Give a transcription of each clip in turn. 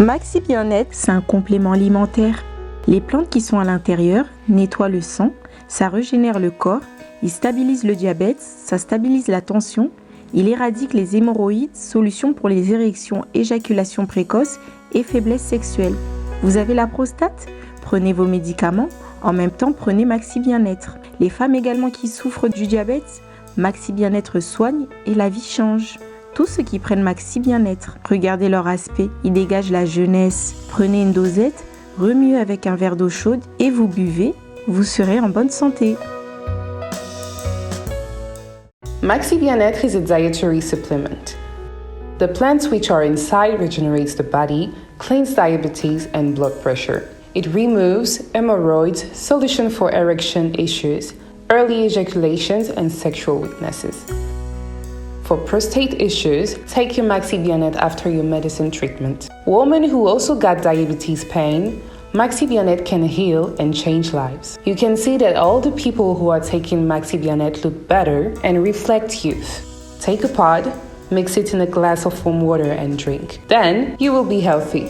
Maxi Bien-être, c'est un complément alimentaire. Les plantes qui sont à l'intérieur nettoient le sang, ça régénère le corps, il stabilise le diabète, ça stabilise la tension, il éradique les hémorroïdes, solution pour les érections, éjaculation précoce et faiblesse sexuelle. Vous avez la prostate? Prenez vos médicaments, en même temps prenez Maxi Bien-être. Les femmes également qui souffrent du diabète, Maxi Bien-être soigne et la vie change. Tous ceux qui prennent Maxi Bien-être, regardez leur aspect, ils dégagent la jeunesse. Prenez une dosette, remuez avec un verre d'eau chaude et vous buvez, vous serez en bonne santé. Maxi Bien-être is a dietary supplement. The plants which are inside regenerates the body, cleans diabetes and blood pressure. It removes hemorrhoids, solution for erection issues, early ejaculations and sexual weaknesses. For prostate issues, take your Maxi Bien-être after your medicine treatment. Women who also got diabetes pain, Maxi Bien-être can heal and change lives. You can see that all the people who are taking Maxi Bien-être look better and reflect youth. Take a pod, mix it in a glass of warm water and drink. Then you will be healthy.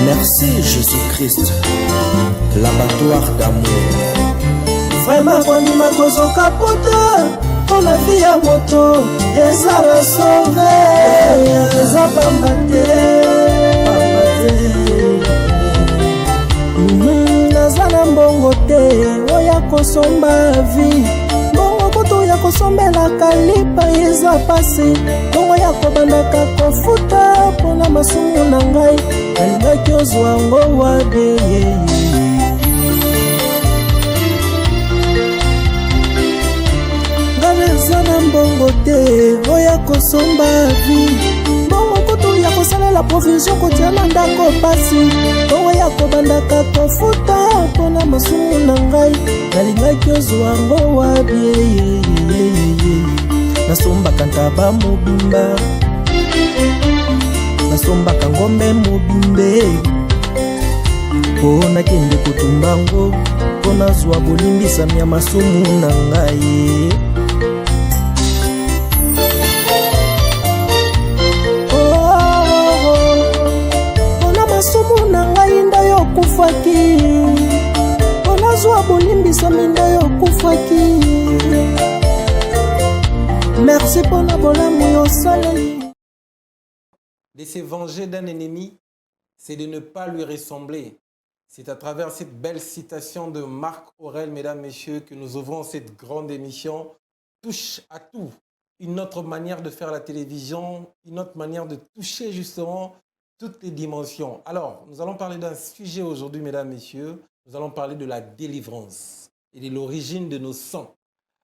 Merci Jésus-Christ, l'abattoir d'amour. Vraiment kondima kozoka pota mpona vi ya moto eza basove eza pamba te naza na mbongo te oya kosomba vi mbongo kutu ya kosombelaka lipa eza pasi mbongo ya kobandaka kofuta mpona masumu na ngai alingaki ozwa ngo wabe eza na mbongo te oya kosomba vi mbongo kutu ya kosalela provision kotia na ndako pasi mbongo ya kobandaka kofuta mpona masumu na ngai nalingaki ozwa ngo wabie nasombaka ntaba mobimba nasombaka ngombe mobimbe mpo nakende kotumba ngo mpo nazwa bolimbisami ya masumu na ngai mpona masumu na ngai nda yo kufaki mpo nazwa bolimbisami nda yo kufaki merci mpona bolamu yosaleli. De se venger d'un ennemi, c'est de ne pas lui ressembler. C'est à travers cette belle citation de Marc Aurèle, mesdames, messieurs, que nous ouvrons cette grande émission. Touche à tout. Une autre manière de faire la télévision, une autre manière de toucher justement toutes les dimensions. Alors, nous allons parler d'un sujet aujourd'hui, mesdames, messieurs. Nous allons parler de la délivrance et de l'origine de nos sangs.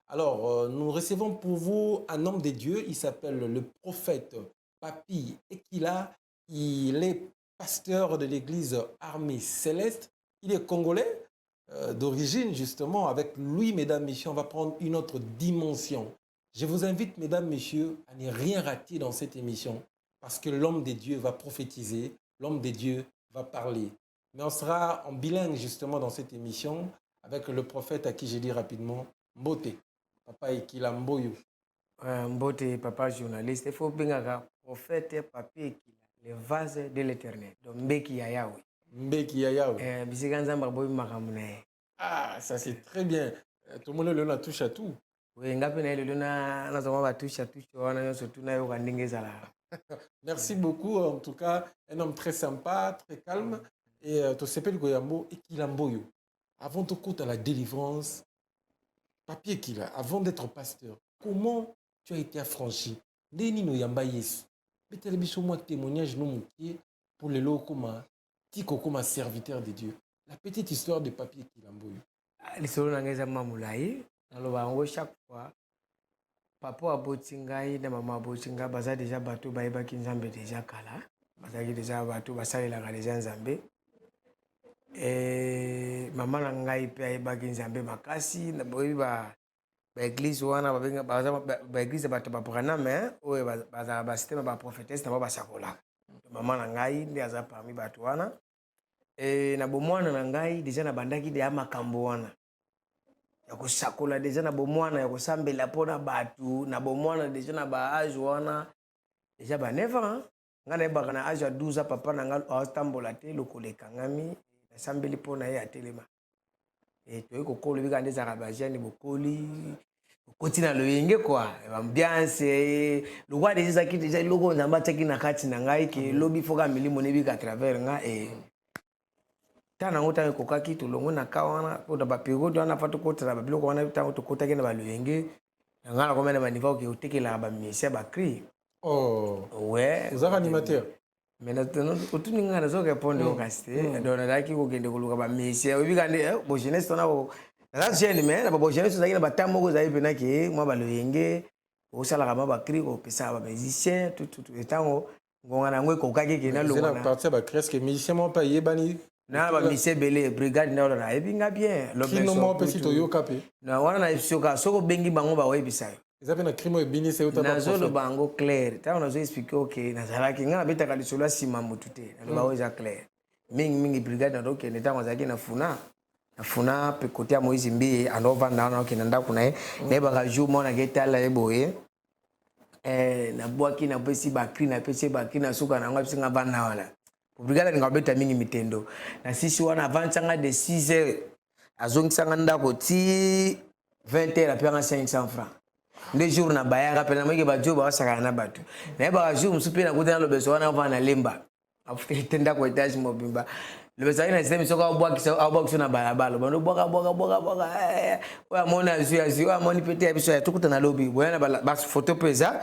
Alors, nous recevons pour vous un homme de Dieu. Il s'appelle le prophète Papi Ekila. Il est pasteur de l'église Armée Céleste. Il est congolais d'origine, justement. Avec lui, mesdames, messieurs, on va prendre une autre dimension. Je vous invite, mesdames, messieurs, à ne rien rater dans cette émission parce que l'homme de Dieu va prophétiser, l'homme de Dieu va parler. Mais on sera en bilingue, justement, dans cette émission avec le prophète à qui j'ai dit rapidement Mbote, Papa Ekila Mboyo. Mbote, papa journaliste, il faut bien prophète Papi Ekila, le vase de l'éternel. Donc, Mbeki Yayawe. Mbeki Yayawe. Bisiganzamba boy makamune. Ah, ça c'est très bien. Tout le monde le touche à tout. Oui, ngapena le lona nazoma ba touche à tout, wana yo surtout na yo kandingezala. Merci beaucoup, en tout cas, un homme très sympa, très calme. Et tu s'appelles Goyambo Ekila Mboyo. Avant de côté à la délivrance, Papi Ekila, avant d'être pasteur, comment tu as été affranchi? Neni no yamba Yesu. Mais tu as besoin de témoignage non pour les locaux comme serviteur de Dieu. La petite histoire de Papi Ekila Mboyo. L'histoire n'angeza mamulai. Alors chaque fois, papa abotingai na maman abotinga baza déjà bateau baïba kinzambe déjà kala. Baza déjà bateau basali la déjà nzambe. Et maman nangai pe aïba kinzambe makasi na boiba ba église wana babenga baza ba église bato ba prana mais oye baza ba système ba prophétesse na ba sakola. maman na ngai nde aza parmi bato wana na bomwana na ngai déjà na bandaki de makambo wana ya kosakola déjà na bomwana ya kosambela mpona bato na bomwana déjà na baage wana déjà ba 9 ans nga nayebaka na age ya 12 ans papa na nga atambola te lokolo ekangami nasambeli mpona ye atelema toyei kokola obika nde ezalaka bajeune bokoli okoti na loyenge kwa ambiance lokwa deja ezaki deja eloko nzambe atiaki na kati na ngai ke lobi foka milimo nebika à travers nga ntango nango ntango ekokaki tolongo na ka wana mpona baperiode wana fa tokotela babiloko wana ntango tokotaki na baloyenge na ngai nakomia na baniveau ke otekelaka bamesi ya bacri ouais ozaka animateur mais otuni ngai nazoreponde okasi te donc nazalaki kokende koluka bamesi oyebika nde bojeunesse tona naza jeune mais na babojeunesse ozalaki na bata moko ozali mpena ke mwa baloyenge osalaka mwa bacri kopesaka bamusicien ntango ngonga na yango ekokaki ekende alongana partie bacresque musicien moko mpe ayebani na bamisie ebele brigade nde wana nayebi nga bien kino moko mpe si toyoka mpe na wana nayebisoka soki obengi bango baoyebisa yo eza mpe na crime ebinisi euta nazoloba yango claire ntango nazoexplike oke nazalaki nga nabetaka lisolo ya nsima motu te naloba oyo eza claire mingimingi brigade nazokende ntango azalaki nafuna mpe kote ya moïse mbi andovanda wana okende ndako na ye nayebaka jour moko naketala ye boye nabwaki napesi bakri napesi bakri nasuka nango apesinga vanda wana brigade alinga kobeta mingi mitendo na sisi wana avantisanga de 6 heures azongisanga ndako ti 20 heures apeyanga 500 francs nde jour na bayanga mpe namoyeke bajo bawasakana na bato nayebaka jour mosu mpe nakuta na lobeso wana ovana na lemba afute ndako etage mobimba lobeso aki na sisteme soko abwakisa na balabala bando bwaka oyo amoni azwi oyo amoni pete ya biso ya tokuta na lobi boyana bafoto mpe eza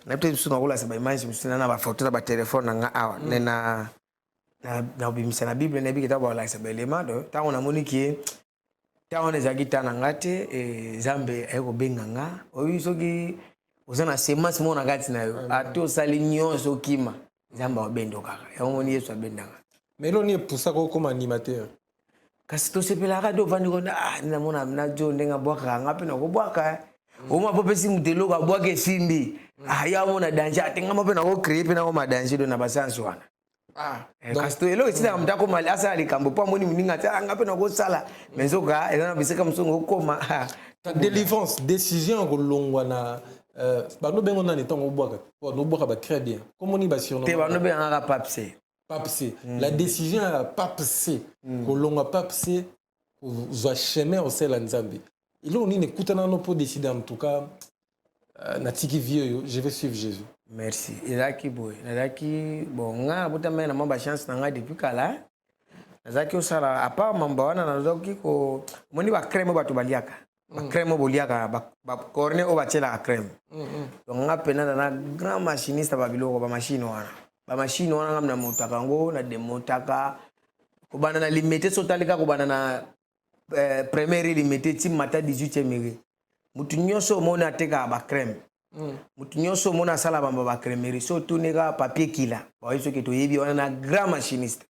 na pete biso nakolasa baimage mosu na bafoto na batelefone na nga awa ne na obimisa na bible nayebi keta baolakisa baelema do ntango namoni kie ntango wana ezalaki ta na nga te nzambe aye kobenga nga oyi soki oza na semence moko na kati na yo ate osali nyonso okima nzambe abendo kaka yango moni yesu abendanga mais eloni epusaka okoma animateur kasi tosepelaka te ovandi konda namona na jo ndenge abwakaka nga mpe nakobwaka oma mpo pesi moto eloko abwaka esimbi ya omona danger atengama mpe nakocreye mpe nakoma danger do na basansi wana kasi to eloko esitaka moto akoma asala likambo mpo amoni moninga te anga mpe nakosala mais nzoka eza na bisika mosongo okoma délivrance décision ya kolongwa na bano bengo nani ntango obwaka bacré bien komoni basurnom te bano bengaka papse papse la décision ya papse kolongwa papse kozwa chemin osala nzambe eloko nini ekutana no mpo décider en tout cas natiki vie oyo je vais suivre jésus merci ezalaki boye nazalaki bon nga abotama na mwa bachance na ngai depuis kala nazalaki osala apart mamba wana nazalaki moni bacrème bato baliaka bacrème boliaka bacorne oyo batielaka crème donc nga mpena na grand machiniste babiloko bamashine wana bamashine wana nga na motaka yango na demotaka kobanda na limete sotalika kobanda na première limete ti mata 18e ere mutu nyonso omoni atekaka bacrème mutu nyonso omoni asala bamba bacrémerie so otuneka papier kila baoyi soki toyebi wana na grand machiniste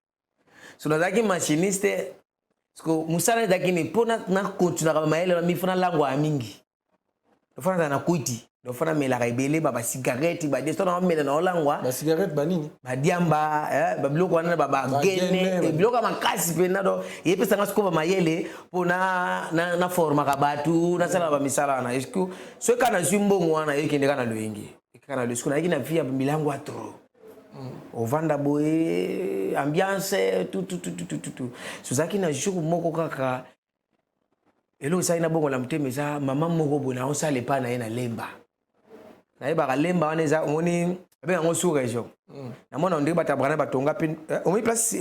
so nazalaki machiniste parceke mosala ezalaki ni mpo nakontinaka bamayele na mifo nalangwa ya mingi dofana azala na kuti dofana melaka ebele basigarete badeso na bamela na olangwa basigarete banini badiamba babiloko wana bagene biloko ya makasi mpena do eyepesanga siko bamayele mpo naformaka bato nasala bamisala wana eske so eka nazwi mbongo wana ekendeka na loyenge ekeka na loyenge nayaki na vi ya milango ya tro ovanda boye ambiance tutututututu sozalaki na jour moko kaka eloko esali na bongo na motema eza mama moko boye naosala epai na ye na lemba nayebaka lemba wana eza omoni abenga yango sous région namona ondenge bato abrakana batonga mpe omoni place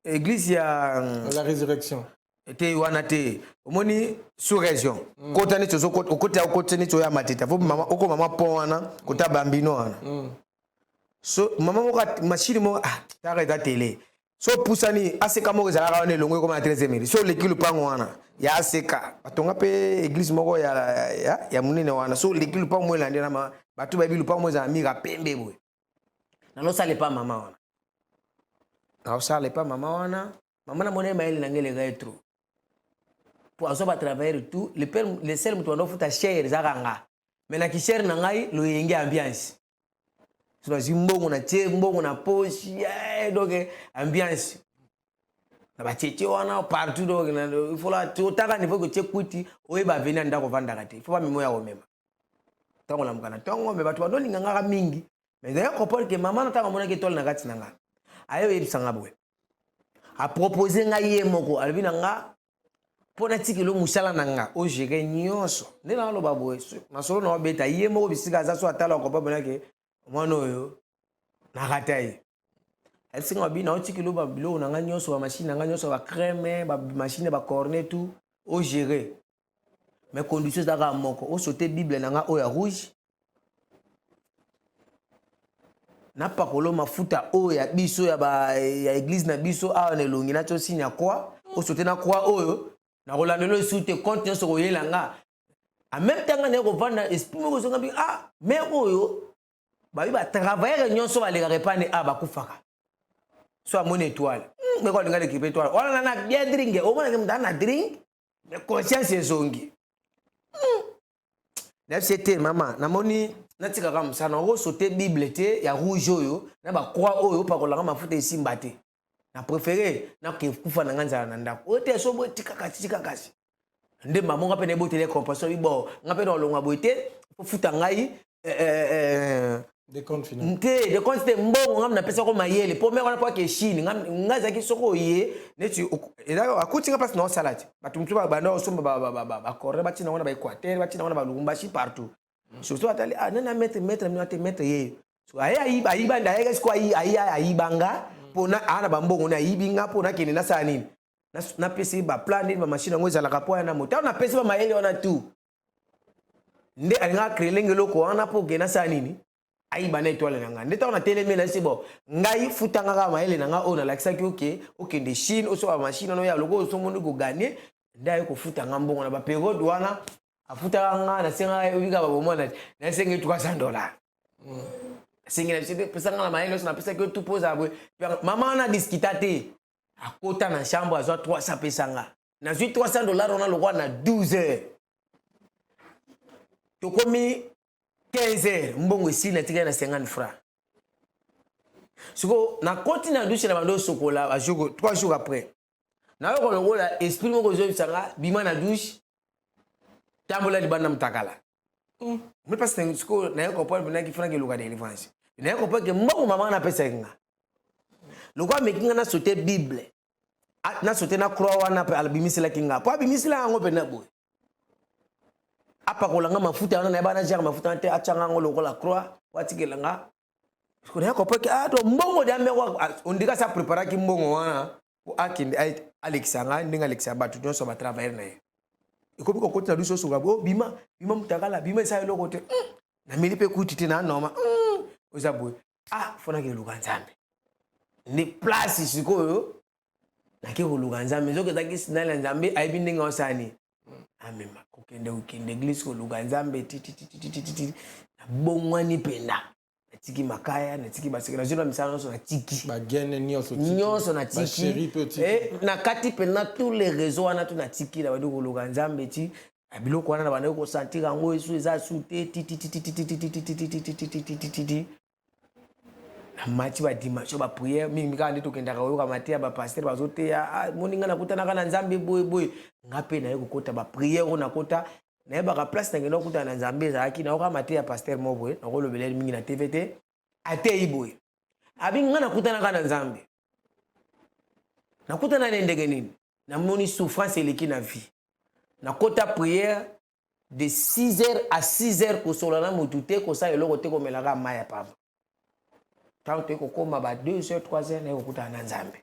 église ya la résurrection te wana te omoni sous région kota neti okota neti oya mateta fo oko mama pont wana kota bambino wana so mama moko machine moko taka eza tele so pusani aseka moko ezalaka wana elongo ekoma na 13e mili so oleki lupango wana ya aseka batonga mpe église moko ya monene wana so oleki lupango mo elandi na bato bayebi lupango mo ezala mika pembe boye nanosala epa mama wana naosala epa mama wana mama na mona emayele na nge elega etro po azo batravaillere tout le sel moto wana ofuta chere ezaka nga me na kishere na ngai loyenge ambiance so na mbongo na tie mbongo na poche donc ambiance na ba tchétché wana partout donc il faut la totaka niveau que tchékuti oyeba venir ndako vandaka te il faut pas mimo ya omema tango la mukana tango me bato bando linganga mingi mais d'ailleurs comprendre que maman nataka mona ke tol na kati nanga ayo yebisanga boye a proposer nga ye moko albina nga pona tikilo musala nanga o gérer nyonso ndena lo baboye na solo na beta ye moko bisika za so atala ko babona ke mwana oyo na katai elle singa bina o tikilo ba bilo nanga nyonso ba machine nanga nyonso ba crème ba machine ba cornet tout o gérer mais conditions d'ara moko o sauter bible nanga o ya rouge na pakolo mafuta o ya biso ya église na biso a na longi na to sinya quoi o sauter na quoi oyo na rolandelo soute compte nyonso ko yelanga en même temps na ko vanda esprit mo ko zonga bi mais oyo ba bi ba travailler nyonso ba leka repane ba kufaka so amone étoile mais ko linga l'équipe étoile wala na bien drink o mona ke mdana drink mais conscience ezongi c'était maman na moni na tika ka musana o sauter bible te ya rouge oyo na ba croix oyo pa ko langa mafuta esimba te na préféré na ke kufa na nganza na ndako o te so bo tika kasi nde maman ngape ne botele compassion ibo ngape no longa boite futa ngai des comptes finaux de compte te mbongo ngam na pesa ko mayele po meko na po ke chine ngaza ki soko ye neti ezaka akutinga pas na salade batumtu ba banda osomba ba corre ba tina wana ba Équateur ba tina wana ba Lubumbashi partout surtout atali nana mettre ye so ayi banda ayi ko ayi banga pona ana bambongo na yibinga pona kene na sanini na pesi ba plan ni ba machine ngo ezala ka po na moto na pesi ba mayele wana tout nde alinga créer lengelo ko ana po gena sanini ayi bana étoile nanga ndeta on a télémé na sibo ngai futanga ka mayele nanga ona lakisa ki OK de Chine oso ba machine no ya loko so mundu go gagner ndai ko futanga mbongo na ba période wana afuta nga na senga ubika ba bomona na senga $300 senga na pesa nga na mayele so na pesa ki tu pose abwe mama na discuter akota na chambre azo 300 pesa nga na $300 on a le roi na 12 heures to komi 15 heures mbongo esi na tika na 50 francs siko na continue douche na bando sokola ba jour 3 jours après na yo ko lokola esprit moko zo bisanga bima na douche tambola di bana mtakala mais parce que siko na yo ko pa bina ki fana ke loka délivrance na yo ko pa ke mbongo mama na pesa nga lokwa mekinga na sauter bible na sauter na croix wana pe albimisila kinga po albimisila ngo pe na boy apa kolanga mafuta wana na bana jara mafuta te achanga ngo lokola croix watikelanga ko na ko peke to mbongo da meko ondika sa prepara ki mbongo wana ko akinde Alexanga ndinga Alexa batu nyonso ba travailler na ye ikobi ko kotna duso so gabo bima mutakala bima sa eloko te na milipe kutiti na noma ozaboy fona ke luka nzambe ni place sikoyo na ke ko luka nzambe zoke zaki sinala nzambe ayibindinga osani amema kokende ukende église ko luka nzambe titi na bongwani penda natiki makaya natiki basekela zino misano so natiki bagene nyonso natiki na kati pena tous les réseaux wana tu natiki na bado ko luka nzambe ti abiloko wana na bana ko sentir ngo esu eza sute titi na mati ba dimanche ba prière mingi ka ndito kenda ka yoka matia ba pasteur bazote ya moninga na kutana kana nzambe boy ngape na yeko kota ba prière na kota na ba ka place na ngeno kutana na nzambe za ki na yoka matia pasteur moboy na ko lobele mingi na TVT ate iboy abinga na kutana kana nzambe na kutana na ndenge nini na moni souffrance eleki na vie na kota prière de 6h à 6h ko solana mutute ko sa eloko te ko melaka maya pamba tant que koma ba 2h 3h na kokuta na nzambe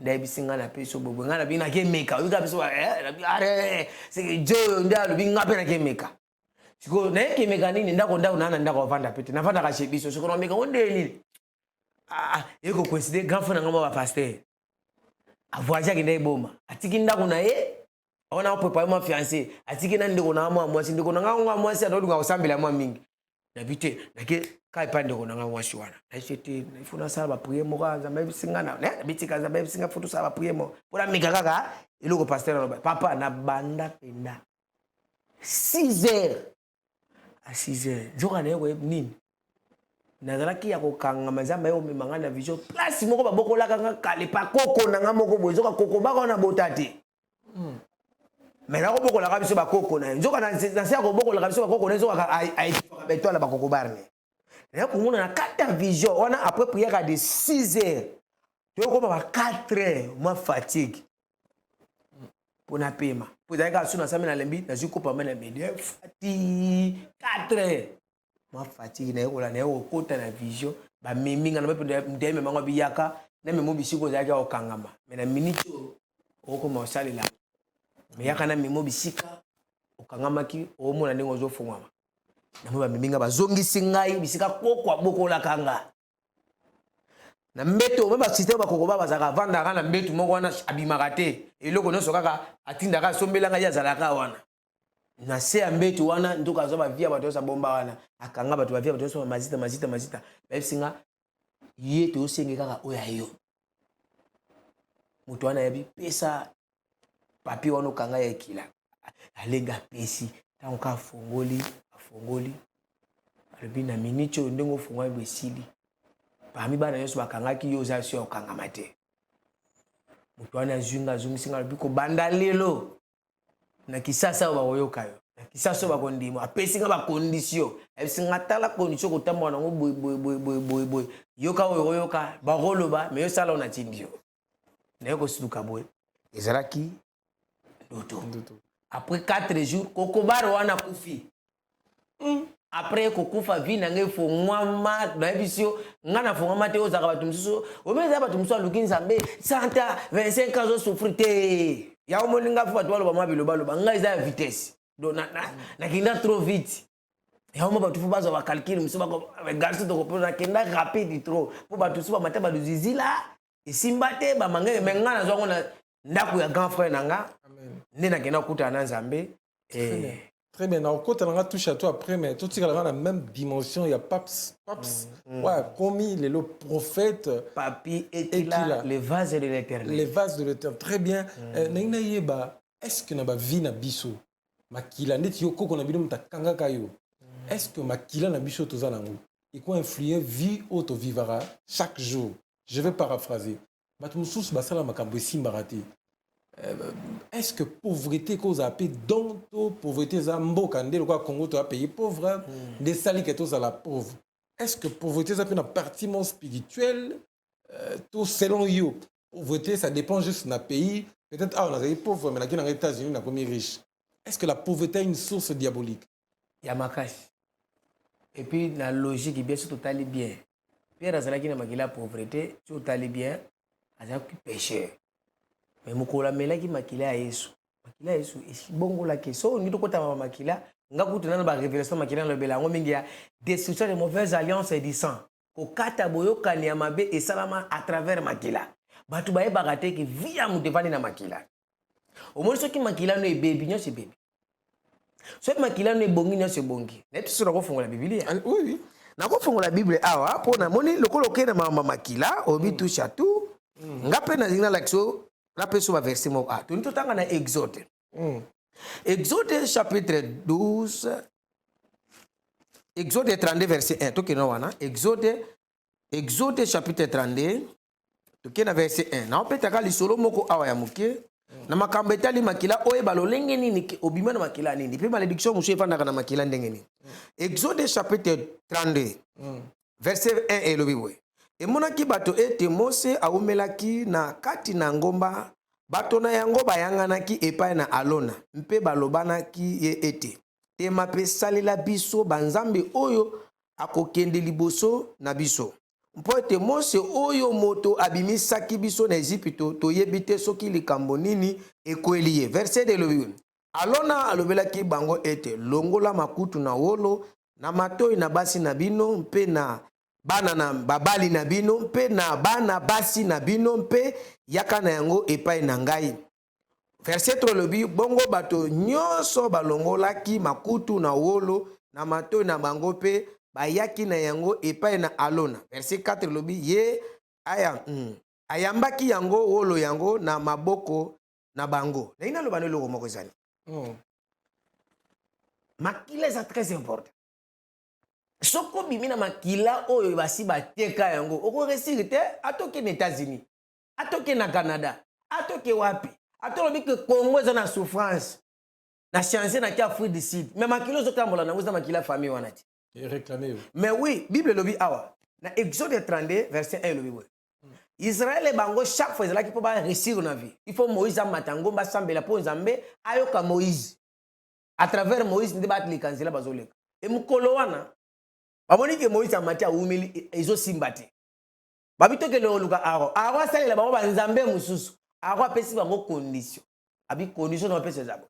ndai bisinga na peso bobo ngana bina ke meka uka biso are c'est jo ndalo binga pe na ke meka siko na ke meka nini ndako nana ndako vanda pete na vanda ka shebiso siko na meka ondeli yeko coïncider grand frère ngama ba pasteur avoyager ke ndai boma atiki ndako na ye ona préparer ma fiancée atiki na ndiko na mwasi ndiko na ngwa mwasi adodunga osambela mwa mingi na bite na ke kai pande ko nanga mwasi wana na chete na ifuna sala prier mo kanza mbe singana na bitika za mbe singa futu sala prier mo pora mika kaka iloko pasteur no papa na banda penda 6h à 6h joka na yeko nini nazalaki ya kokanga nzambe yo memanga na vision place moko babokolaka nga kale pa koko na nga moko boye zoka koko bako na botati mais na kobokolaka biso bakoko na nzoka na se ya kobokolaka biso bakoko na nzoka aifaka betoala bakoko barne na komona na kata vision wana après prière de 6 heures tokoma ba 4 heures ma fatigue pona pema pozalaka suna sami na lembi na zikopa mena media fati 4 heures ma fatigue na yokola na yokota na vision ba miminga na pepe ndeme mango biyaka na memo bisiko zaka okangama mais na minute okoma osalela mais yaka na memo bisika okangamaki omona ndenge ozofungwama na mo ba miminga bazongisi ngai bisika kokwa bokola kanga na mbeto ba système ba kokoba bazaka vandaka na mbeto moko wana abimaka te eloko nyonso kaka atindaka sombelanga ya zalaka wana na se ya mbeto wana ndoka zo ba via bato sa bomba wana akanga bato ba via bato so mazita besinga ye to senge kaka oya yo mutu wana yabi pesa papi wana kanga ya kila alenga pesi tango ka afongoli alobi na minute ndenge ofungwa besili parmi bana nyonso bakangaki yo za sio okangama te mutu wana zungisinga alobi kobanda lelo na kisasa bakoyoka yo na kisasa bakondima apesinga bacondition ebisinga tala condition kotambola nango boy yoka oyoka bakoloba mais yo sala ona tindio naye kosuluka boye ezalaki ndoto après 4 jours kokobaro wana kufi après kokufa vie na ngai fo mwama na bisio ngana fo mwama te ozaka bato msusu omeza bato msusu aluki nzambe 125 ans souffrir te ya omoninga fo bato baloba mabiloba ngai za vitesse do na kinda trop vite ya omo bato fo bazo ba calcul msusu bako garçon to kopona kinda rapide trop fo bato suba mata ba zizila esimba te ba mangenge mengana zongo na ndako ya grand frère nanga nde na kena kuta na nzambe Très bien. Alors, quand on a touché à toi après, mais tout ce qui est dans la même dimension, il y a Paps. Ouais, commis le prophète. Papi et là, les vases de l'éternel. Les vases de l'éternel. Très bien. Est-ce que na vie na biso makila ndeti yoko ko na bino mtakanga kayo. Est-ce que makila na biso tozalango et quoi influer vie auto vivara chaque jour. Je vais paraphraser. Batumusus basala makambo simbarati. Est-ce que pauvreté cause a payé donc pauvreté zambo kande le Congo to a payé pauvre des sali que tous à la pauvre. Est-ce que pauvreté ça peut une partie mon spirituelle tout selon you pauvreté ça dépend juste d'un pays peut-être on a pauvre mais là qui dans les États-Unis on a comme riche. Est-ce que la pauvreté est une source diabolique? Yamakashi. Et puis la logique bien sûr totalement bien. Pierre azalaki na makila pauvreté totalement bien azalaki pécheur. Mais mukola melaki makila ya Yesu bongola ke so ngi tokota makila ngakutu nana ba révélation makila na bela ngo mingi ya destruction de mauvaises alliances et du sang ko kata boyokani ya mabe et salama à travers makila batu baye bagate ki via mutevani na makila au moins soki makila no ebebi nyo se bebi soki makila no ebongi nyo se bongi na tu sura ko fongola biblia oui na ko fongola bible awa pona moni lokolo kena mama makila obi tu chatu ngape na zina lakso. Rappelez sur le verset mot A. Tout le temps, on a Exode. Exode chapitre 12. Exode 32 verset 1. Tout le monde Exode chapitre 32. Tout le monde verset 1. Na opeta kali solo moko awa ya muke. Na makambo etali makila oye balolenge nini obima na makila nini. Puis malédiction musu efanda na makila ndenge nini. Exode chapitre 32. Verset 1 et le biwe. E monaki bato ete Mose aumelaki na kati na ngomba bato na yango bayanganaki epai na Alona mpe balobanaki ye ete tema pe salela biso banzambe oyo akokende liboso na biso mpo ete Mose oyo moto abimisaki biso na Egypte toyebi te soki likambo nini ekweli ye. Verset de lobi Alona alobelaki bango ete longola makutu na wolo na matoi na basi na bino mpe na bana na babali na bino mpe na bana basi na bino mpe yaka na yango epai na ngai. Verset 3 lobi bongo bato nyonso balongolaki makutu na wolo na matoi na bango mpe bayaki na yango epai na Alona. Verset 4 lobi ye ayambaki yango wolo yango na maboko na bango. Na ina lobano loko moko ezali. Makila est très important. soko bimina makila oyo basi bateka yango oko resiri te atoke na États-Unis atoke na Canada atoke wapi atolobi que Congo eza na souffrance na changer na kia Afrique du Sud mais makilo zo tambola na ngoza makila famille wana ti et réclamer. mais oui Bible lobi awa na Exode 32 verset 1 lobi boy Israël et bango chaque fois là qui peut pas réussir na vie il faut Moïse amatango ba sambela po Nzambe ayoka Moïse à travers Moïse ndi bat likanzela bazoleka et mukolo wana baboni que Moïse amati awumeli ezo simbate babito ke lo luka aro salela bango ba Nzambe mususu aro apesi bango condition abi condition na pesa zabo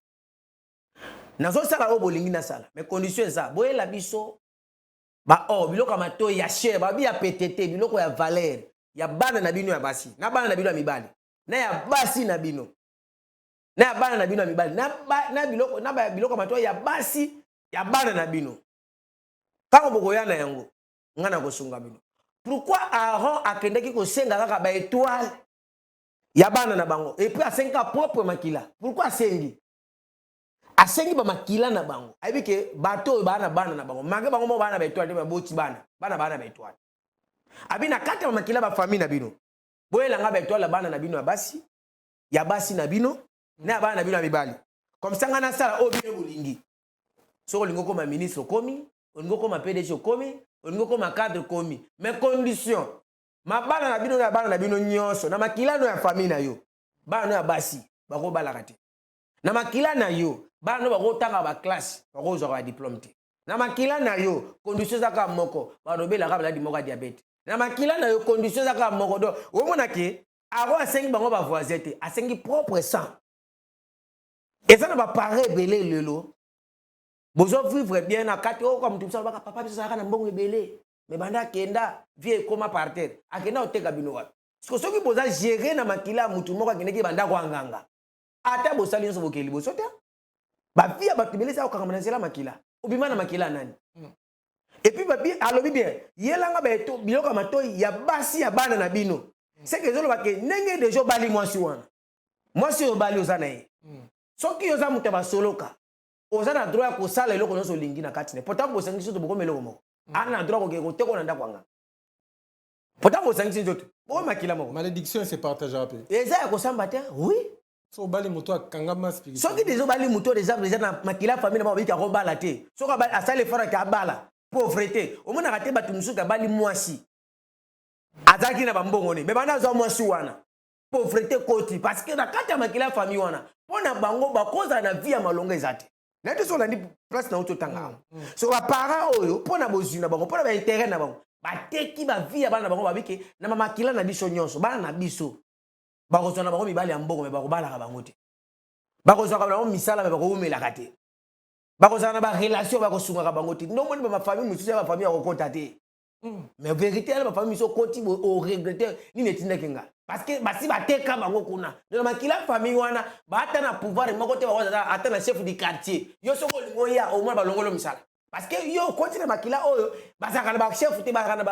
nazo sala o bolingi na sala mais condition eza boyela biso ba biloko mato ya cher ba bi ya PTT biloko ya valeur ya bana na bino ya basi na bana na bino ya mibali na ya basi na bino na ya bana na bino ya mibali na biloko na ba biloko mato ya basi ya bana na bino kako bokoyana yango ngana kosunga bino pourquoi Aaron akendeki kosenga kaka ba étoile ya bana na bango et puis asenga propre makila pourquoi asengi ba makila na bango ayebi ke bato bana na bango mange bango mo bana ba étoile te ba boti bana ba étoile abina kata ba makila ba famille na bino boyela nga ba étoile bana na bino ya basi na bino na bana na bino ya mibali comme ça ngana sala o bino bolingi soko lingo koma ministre komi olingo koma PDG komi olingo koma cadre komi mais condition mabana na bino na bana na bino nyonso na makila no ya famille na yo bana no ya basi bako balaka te na makila na yo bana no bako tanga ba classe bako zo ba diplôme te na makila na yo condition zaka moko barobela ka maladi moko diabète na makila na yo condition zaka moko do o mona ke aro asengi bango ba voisin te asengi propre sang et ça na ba paré belé lelo bozo vivre bien na kati o comme tout ça baka papa biso saka na mbongo ebele mais banda kenda vie koma par terre akenda oteka bino wapi parce que soki boza gérer na makila mutu moko akendeki banda kwa nganga ata bosali nso bokeli bosota ba vie ba tibele sa okanga na makila obima na makila nani et puis babi alobi bien yelanga ba eto biloko mato ya basi ya bana na bino c'est que zolo ba ke nenge dejo bali mwasi wana mwasi yo bali ozana ye soki yoza mutu ba soloka ozana droit ya kosala eloko nyonso olingi na kati ne pourtant bosangisi nzoto bokomela eloko moko ana droit kokende koteka na ndako anga pourtant bosangisi nzoto bokomakila moko Malédiction c'est partagé pe eza ya kosamba te oui so bali moto akangama spirituel soki dezo bali moto déjà na makila famille na babiki akobala te soki asala effort ake abala pauvreté omonaka te bato mosusu abali mwasi azalaki na bambongo ne me banda azwa mwasi wana pauvreté koti parce que na kati ya makila famille wana mpona bango bakozala na vie ya malonga eza te na te so olandi place na ototanga so baparent oyo mpona bozwi na bango mpona baintérêt na bango bateki bavie ya bana na bango babike na mamakila na biso nyonso bana na biso bakozwa na bango mibali ya mbongo me bakobalaka bango te bakozwaka bango misala me bakoumelaka te bakozala na barelation bakosungaka bango te ndomoni bamafamille mosusu ya bafamille akokota te mais vérité ala bafamille miso okoti oregrete nini etindaki nga parce que basi bateka bango kuna na makila famille wana baata na pouvoir moko te bakozala ata na chef du quartier yo soko olingi oya omona balongolo misala parce que yo okoti na makila oyo bazalaka na bachef te bazalaka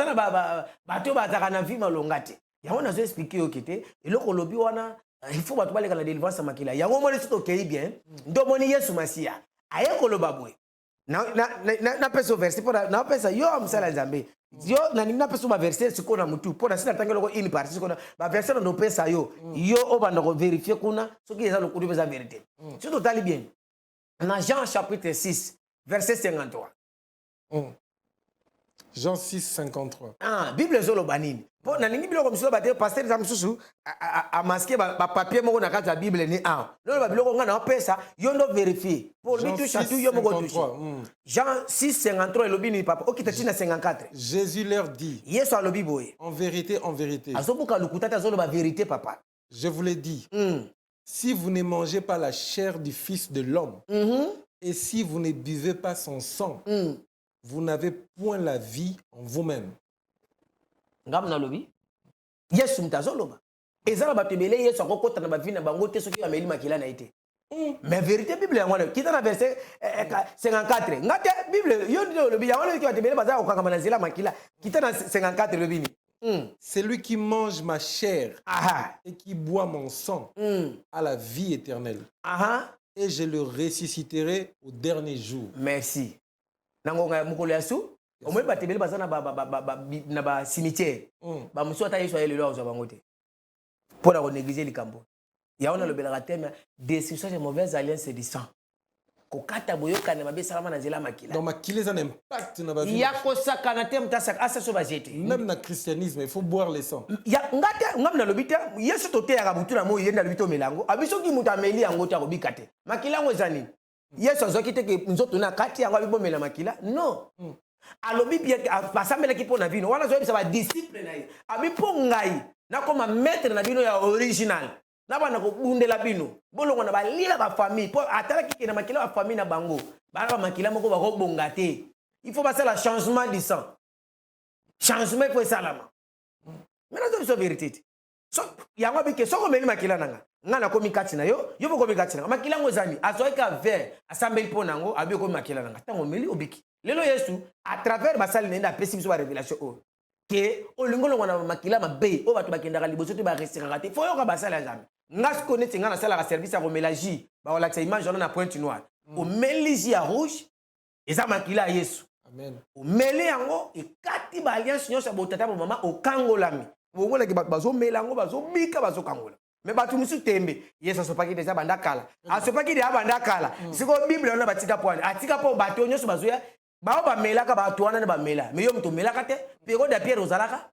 na bato bazalaka na vie malonga te yango nazo expliquer yo kete eloko lobi wana il faut bato baleka na délivrance ya makila yango moni soki okei bien ndomoni yesu masiya aye koloba boye na pesa verset pour na pesa yo amsala nzambe yo na pesa ba verset siko na mutu pour na sina tangelo ko une partie siko na ba verset na pesa yo obanda ko vérifier kuna soki eza lokudi pesa vérité surtout tali bien na Jean chapitre 6 verset 53 Jean 6:53. Bible zolo banini. Po na ningi biloko msusu ba te pasteur za msusu a masquer ba papier moko na kati ya Bible ni Lolo ba biloko nga na pesa yo ndo vérifier. Pour lui touche à tout yo moko touche. Jean 6:53 elobi ni papa. Okita tina 54. Jésus leur dit. Yesu alobi boye. En vérité, en vérité. Azobuka lukutata zolo ba vérité papa. Je vous l'ai dit. Si vous ne mangez pas la chair du Fils de l'homme et si vous ne buvez pas son sang, vous n'avez point la vie en vous-même. Ngamna lobi. Yesu mtazoloba. Ezala batebele Yesu akokota na bavina bango te soki ameli makila na ite. Mais vérité Bible yango na kita na verset 54. Ngate Bible yo ndio lobi yango ki batebele baza okanga na zela makila. Kita na 54 lobi ni. Celui qui mange ma chair et qui boit mon sang a la vie éternelle. Et je le ressusciterai au dernier jour. Merci. nangonga mukolo ya su omwe batebeli baza na ba cimetière ba musu ata yesu ayelelo azwa bango te pour la négliger likambo ya ona lobelaka teme destruction de mauvaise alliance du sang kokata boyokana mabe salama na nzela makila donc makila ça a un impact na ba vie ya kosakana te mtasaka asa so bazete même na christianisme il faut boire le sang ya ngata ngamna lobita yesu tote ya kabutu na mo yenda lobito melango abiso ki mutameli yango ta kobika te makila ngo ezani yesu azoki te ke nzoto na kati yango abibomela makila non alobi bien basambela ki pona vino wana zo bisa ba disciple na ye abipo ngai na koma maître na bino ya original na bana ko bundela bino bolongo na balila ba famille po atala ki na makila ba famille na bango bana ba makila moko ba ko bonga te il faut passer la changement du sang changement il faut salama maintenant c'est la vérité so yango bike soko meli makila nanga ngana ko mikati na yo yo ko mikati na makila ngo zani azoika ver asambeli pona ngo abi ko makila nanga tango meli obiki lelo yesu à travers basali nenda pesi biso ba révélation o ke olingolo na makila mabe o batu bakendaka liboso te ba restera te fo yo ka basali jamais ngas connaître ngana sala ka service à mélanger ba wala ka image na pointe noire o melisi ya rouge eza makila yesu amen o meli yango e kati ba alliance nyosa botata bo mama o kangolami bongola ki bazo melango bazo bika bazo kangola mais batu musu tembe yesu asopaki déjà bandakala asopaki de bandakala siko bible na batika point atika po bato nyoso bazoya bao ba melaka bato wana ne ba mela mais yo mto melaka te pego da pierre ozalaka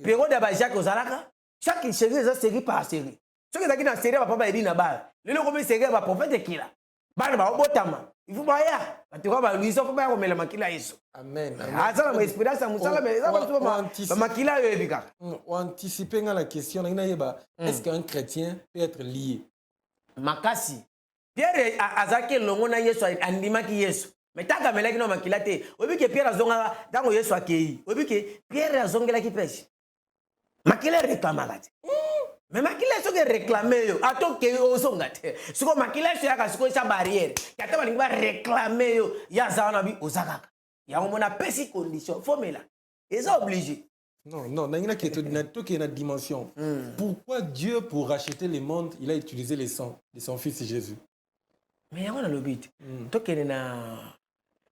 pego da ba jacques ozalaka chaque série eza série par série soki ezaki na série ba papa edi na ba lelo komi série ba prophète kila bana ba obotama il faut baya bato ba luiso faut baya ko mela makila yesu amen azala ma espérance musala mais eza ba makila yo ebika on anticiper la question na yeba est-ce qu'un chrétien peut être lié makasi pierre azaki longo na yesu andimaki yesu mais taka melaki no makila te obike pierre azonga dango yesu akei obike pierre azongela ki pêche makila réclamaka te mais makila soki réclamer yo atoke ozonga te siko makila so yaka siko sa barrière kata balingi ba réclamer yo ya zana bi ozakaka yango mona pesi condition formela eza obligé non nangina qui est na dimension pourquoi Dieu pour racheter le monde il a utilisé le sang de son fils Jésus mais yango na lobit tokene na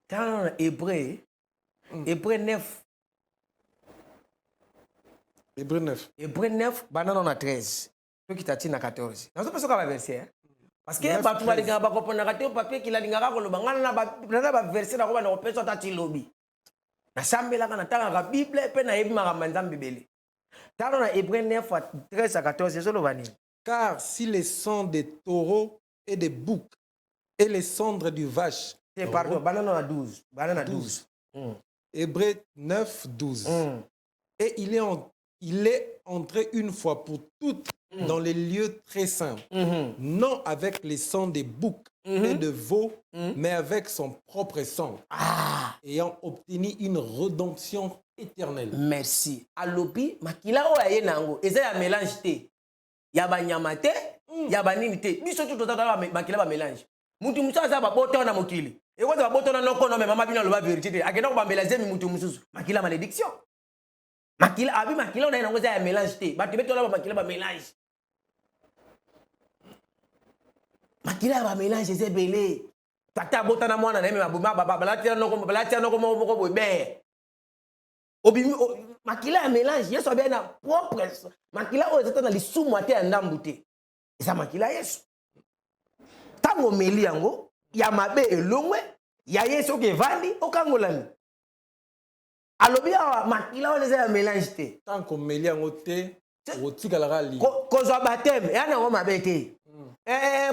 dans Hébreu 9 Hébreu 9 banana na 13 tokitati na 14 nazo peso ka verset parce que batu balinga ba kopona ka te papier kila linga ka koloba ngana na ba verset na ko ba na peso tati lobi na sambela kana tanga ka bible pe na yebi makamba nzambe bele tano na Hébreu 9 13 à 14 zo lobani car si le sang des taureaux et des boucs et les cendres du vache pardon banana 12 banana 12 Hébreu 9 12 et il est entré une fois pour toutes dans les lieux très saints, non avec les sangs des boucs et de veaux, mais avec son propre sang, ayant obtenu une rédemption éternelle. Merci. Alobi, makila o aye nango, eza ya mélange te. Ya ba nyama te, ya ba nini te. Biso tout totala makila ba mélange. Mutu musa za ba bota na mokili. E kwa ba bota na noko no me mama bino lo ba vérité te. Akenda ko ba mbela zemi mutu mususu. Makila malédiction. Makila abi makila on a nango za ya mélange te. Ba tebe tola ba makila ba mélange. Makila ba mélange ze belé. Tata bota na mwana na me mabuma ba tia noko moko bobe. Obi makila ya mélange yesu abi na propre. Makila o ezata na lisumu ate ya ndambu te. Eza makila yesu. Tango meli yango ya mabe elongwe ya yesu ke vandi okangolami. Alobi awa makila wana eza ya mélange te. Tango meli yango te otika la rali. Kozwa baptême ya nango mabe te.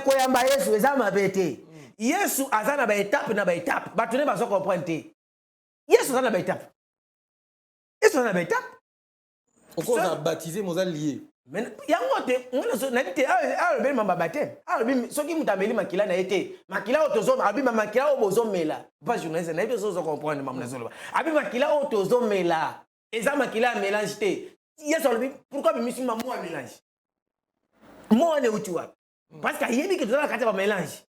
Koyamba yesu eza mabe te. Yesu aza na ba étape na ba étape. Bato ne bazo comprendre te. Yesu aza na ba étape. Yesu aza na ba étape. Oko za baptisé moza lié. Mais yango te ngona so na te alobi mamba baptême. Alobi soki mutameli makila na ete. Makila otozo abi makila obozomela. Pas journaliste na ete so comprendre mamna solo. Abi makila otozomela. Eza makila mélange te. Yesu alobi pourquoi bimisi mamu a mélange? Mo ne uti wapi? Parce que yebi que tozala kati ba mélange.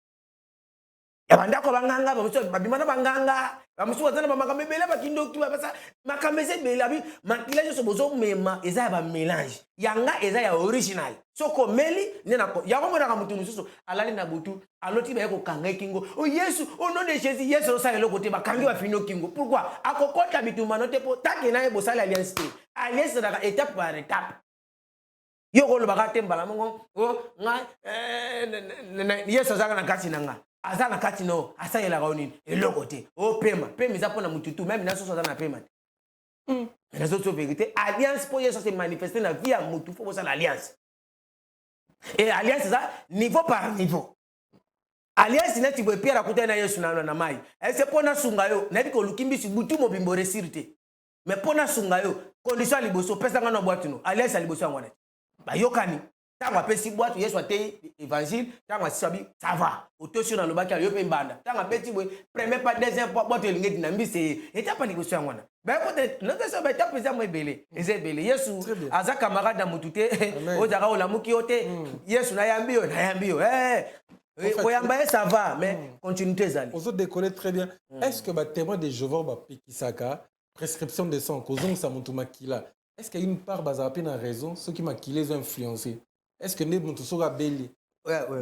ya bandako banganga bamuso babimana banganga bamuso bazana bamakambe bele bakindoki basa makambe se bele abi makila yo so bozo mema eza ba mélange yanga eza ya original soko meli nena ya ko mona ka mutu mususu alali na butu aloti ba ko kanga kingo o Yesu au nom de Jésus Yesu sa le côté ba kangi ba fino kingo pourquoi akokota bitumano te po take na e bosala alliance te alliance da étape par étape yo ko lo baka tembala mongo o nga Yesu zaka na kati nanga azana kati no asayela kaonini eloko te o pema eza pona mututu même na soso na pema la autres vérité alliance pour Yesu se manifester na vie à mutu faut ça l'alliance et alliance ça niveau par niveau alliance na ti bo pierre akuta na Yesu na mai c'est pona sunga yo na biko lukimbi si butu mobimbo resirité mais pona sunga yo condition liboso pesa ngana boîte no alliance liboso ngwana ba yokani tango apesi boîte Yesu ate évangile tango asisabi ça va autosio na lobaki yo pe mbanda tango apeti boy premier pas deuxième boîte elingeti na mbisi etapa liboso ngwana ba kote notre so ba etapa za mo ebele ezebele Yesu aza camarade na mutute ozaka olamuki ote Yesu na yambi yo oyamba ça va mais continuité zali on se décoller très bien est-ce que ba témoin de Jéhovah ba pikisaka prescription de sang kozong sa mutu makila est-ce qu'il y a une part bazapé na raison ceux qui makilé ont influencé est-ce que ne mutu soka beli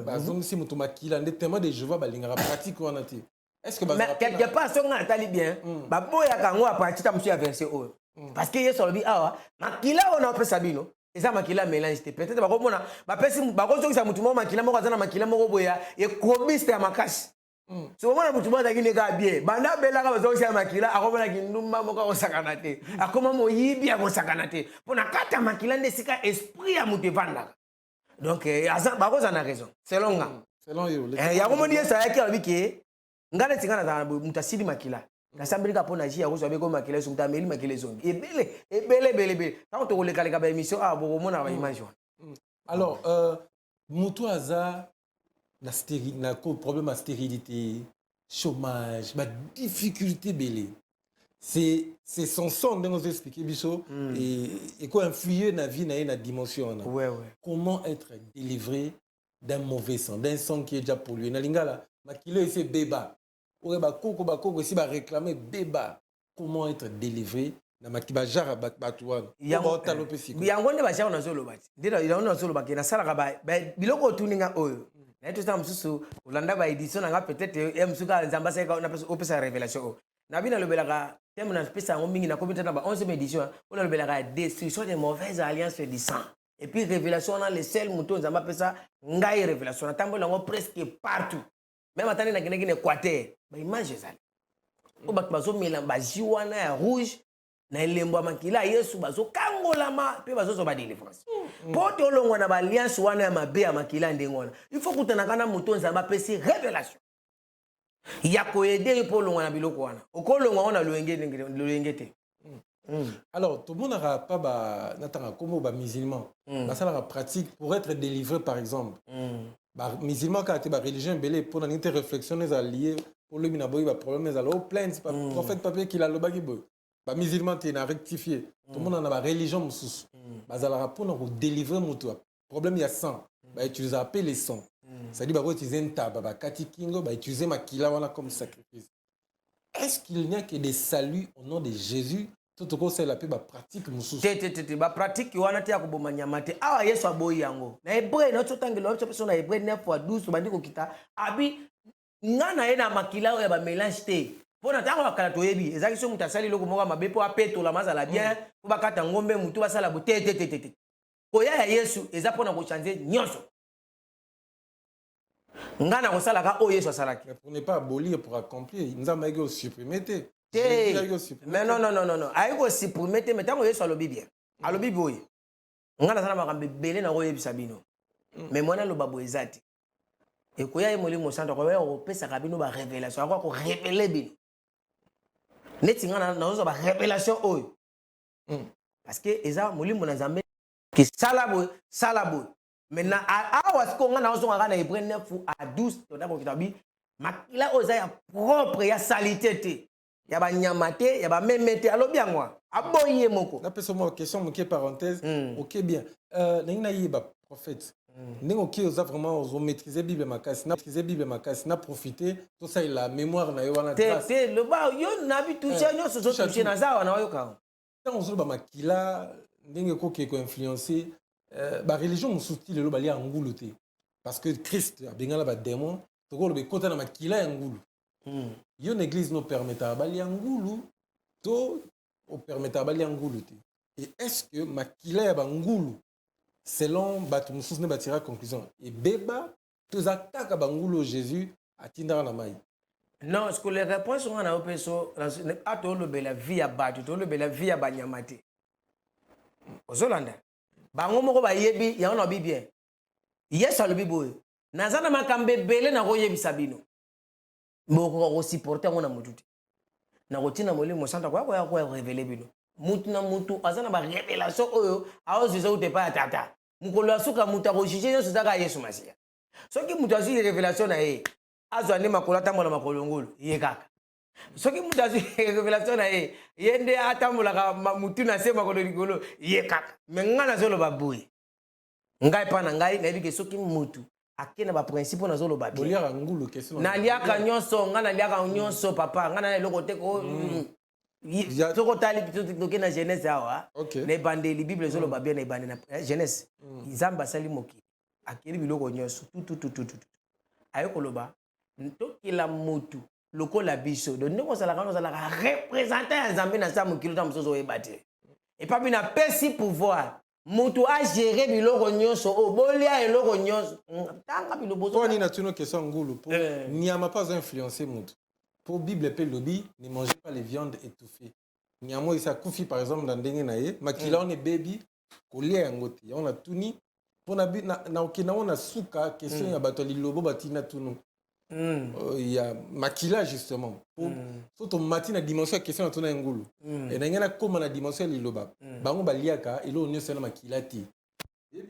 bazong si mutu makila ne témoin de Jéhovah ba lingara pratique wana te est-ce que mais quelque part songa atali bien ba boya kango a partir ta monsieur verset o parce que Yesu lobi awa makila ona opesa bino eza makila mélange te peut-être bakomona bapesi bakozongisa mutu mo makila moko azana makila moko boya e kobiste ya makasi so mona mutu mwana kine ka bien banda belaka bazongisa makila akomona kindumba moko osakana te akoma moyibi akosakana te pona kata makila ndesika esprit ya mutu evandaka donc aza bakozana raison selon yo ya komoni Yesu ayaki alobi ke ngana tingana na mutasidi makila na sambelika pona ji yakozwa beko makila so mutameli makila zongi ebele tant to koleka leka ba émission bokomona ba image alors mutu aza la stérilité na problème à stérilité chômage ba difficulté belé c'est son son dont vous expliquer biso et quoi influer na vie na dimension na comment être délivré d'un mauvais sang d'un sang qui est déjà pollué na lingala makilo c'est béba ou ba koko si ba réclamer béba comment être délivré na makiba jara batouane yango nde ba jara na zolo bati ndira yango na zolo bakena sala ba biloko tuninga oyo na tout ça mususu ulanda ba édition nga peut-être msuka nzamba seka na opesa révélation na bina lobelaka thème na pesa ngo mingi na komite na ba 11e édition on lobelaka destruction des mauvaises alliances du sang et puis révélation na le seul muto nzamba pesa ngai révélation na tambo lango presque partout même atane na kine Équateur ba image ezali o ba bazo mela ba jiwana ya rouge na elembo makila Yesu bazo kangolama pe bazo zo ba délivrance poto olongwa na ba alliance wana ya mabe ya makila ndengona il faut kutana kana muto nzamba pesi révélation ya ko aider pour olongwa na biloko wana okolongwa wana loyenge te alors tout le monde n'aura pas ba natanga comme ba musulman ba ça la pratique pour être délivré par exemple ba musulman ka te ba religion belé pour une réflexion les alliés pour lui na boy ba problème les allo plainte pas prophète papier qu'il a le bagi boy ba musulman te na rectifier tout le monde en a ba religion mususu ba za la pour nous délivrer mutu problème il y a sang ba utiliser appeler les sang ça dit ba ko utiliser ntaba ba kati kingo ba utiliser makila wana comme sacrifice est-ce qu'il n'y a que des saluts au nom de Jésus tout ko c'est la pe ba pratique mususu te ba pratique wana te akoboma nyama te awa Yesu aboyi yango na hébreu no totangelo so na hébreu 9:12 bandi ko kita abi ngana ena makila ya ba mélange te pona tango bakala toyebi ezaki so mutasali loko moko mabe po apetola mazala bien po bakata ngombe mutu basala bote te koya ya Yesu eza pona ko changer nyonso ngana ko sala ka o Yesu asalaki pour ne pas abolir pour accomplir nzamba ego supprimer te mais non aiko supprimer te mais tango Yesu alobi bien alobi boye ngana sana makambe belé na koyebisa bino mais mwana lo babo ezati et koya molimo santo ko yo pesa ka bino ba révélation ko révéler bino neti ngana na zo ba révélation oyo parce que eza molimo na Nzambe ki salabo maintenant awa siko ngana zo ngana Hébreu 9:12 to dako kitabi makila oza ya propre ya salité te ya ba nyamate ya ba memete alobi yango aboye moko na peso mo question moké parenthèse OK bien nina yi ba prophète Ndenge oki oza vraiment ozo maîtriser Bible makasi, na maîtriser Bible makasi, na profiter tout ça la mémoire na yo wana grâce. Le ba yo na bi toucher nyonso zo toucher na zawa na yo ka. Tant ozo ba makila ndenge ko ke ko influencer ba religion musuti lelo bali ngulu te. Parce que Christ a bengala ba démon, to ko be kota na makila ya ngulu. Yo l'église no permettra bali ngulu to o permettra bali ngulu te. Et est-ce que makila ya ba ngulu selon bato mususu ne batira conclusion et beba tous attaques bangulo Jésus atinda na mai? Non, ce que les réponses sont en opeso a to le bela via bato to le bela via banyamate ozolanda bango moko ba yebi ya ona bi bien yes alobi boy nazana makambe bele na ko yebisa bino mboko ko supporter ngona mututi na ko tina molimo santa kwa ko révéler bino mutu na mutu azana ba révélation oyo aoziza ute pa tata mukolo asuka mutu ko jije yo sezaka Yesu Masia soki mutu azi révélation na ye azwa ne makolo atambola makolo ngolo ye kaka soki mutu azi révélation na ye yende atambola ka mutu na se makolo likolo ye kaka mengana zolo babuye ngai pa na ngai na bike soki mutu akena ba principe na zolo babuye boliaka ngulu question na liaka nyonso ngana liaka nyonso papa ngana eloko te ko soko tali toke na Genèse awa na ebandeli Bible zolo babia na ebande na Genèse Nzamba sali mokili akeli biloko nyonso tout ayo koloba ntokila mutu lokola biso donc ndeko sala kana sala représenter ya Nzambe na sa mokili ta musozo ebate et pas bina pesi pouvoir mutu a gérer biloko nyonso obolia eloko nyonso tanga bilobozo ko ni na tuno question ngulu pour niama pas influencer mutu. Pour Bible pe lobby, ne mangez pas les viandes étouffées. Niamo isa kufi par exemple dans ndenge na ye, makila on est baby, kolia ngoti. On a tuni pour na okina on a suka question ya bato lilobo batina tunu. Il y a makila justement. Pour surtout matina dimension question na tuna ngulu. Et na ngena koma na dimension liloba. Bango baliaka elo onyo na makila ti.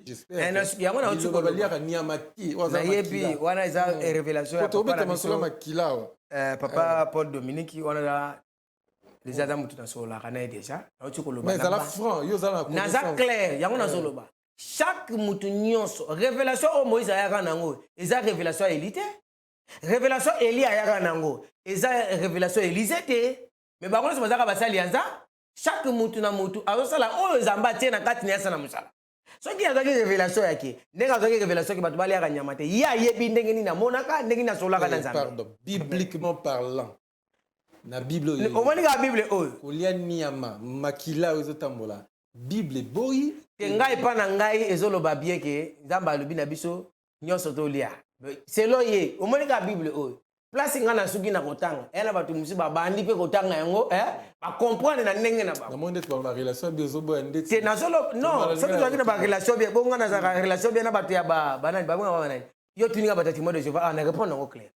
J'espère. Yango na utuko baliaka niamati. Na yebi wana za révélation ya papa na makila wa. Papa Paul Dominique, on a les Adam tout sur la canne déjà. Mais ça la franc, yo ça la connaissance. Naza clair, yango na soloba. Chaque mutunyoso révélation au Moïse ayaka nango, eza révélation élité. Révélation Élie ayaka nango, eza révélation Élisée té. Mais ba kono bazaka basali yanza, chaque mutu na mutu azosala oyo zamba té na kati na yasa na musala. Soki azaki révélation yake, ndenge azaki révélation ki bato bali yaka nyamate, ya yebi ndenge ni na monaka, ndenge na solaka na Nzambe. Pardon, bibliquement parlant. Na Bible oyo. Omoni ka Bible oyo. Kolia niama, makila oyo tambola. Bible boyi, ke ngai pa na ngai ezoloba bien ke Nzambe alobi na biso nyonso tolia. Selo ye, omoni ka Bible oyo. Place nga na suki na kotanga, ela bato musi ba bandi pe kotanga yango, ba comprendre na ndenge na ba. Na monde to ba relation bi ozobo ndeti. C'est na solo non, soki to na ba relation bien, bonga na za relation bien na bato ya ba banani, ba bonga ba banani. Yo tuninga batati mo de Jehova, na répondre ngo clair.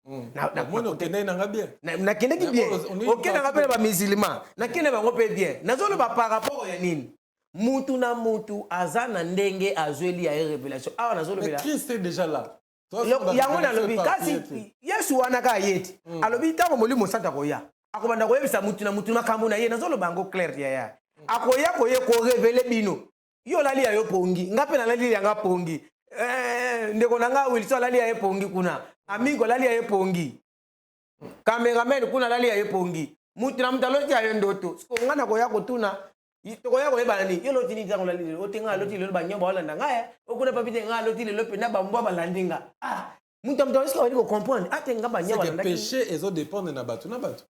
Na mono kende na nga bien. Na kende ki bien. OK na ngapela ba musulman, na kende ba ngo pe bien. Na solo ba par rapport ya nini? Mutu na mutu azana ndenge azweli ya révélation. Ah na solo bila. Christ est déjà là. Yango na lobi kasi Yesu wana ka yeti alobi tango molimo santa koya akobanda koyebisa mutu na mutu makambo na ye nazolo bango clair ya akoya koye ko révéler bino yo lali ya yo pongi ngape na lali ya nga pongi ndeko nanga Wilson lali ya pongi kuna amigo lali ya pongi cameraman kuna lali ya pongi mutu na mutalo ya ndoto siko ngana koya kotuna tokoya koyeba nani yo lotini tango lali otenga lotini lo banyomba wala ndanga okuna papite nga lotini lo pena bambwa balandinga mutu est-ce qu'on va comprendre atenga banyomba ndanga péché ezo dépendre na bato na bato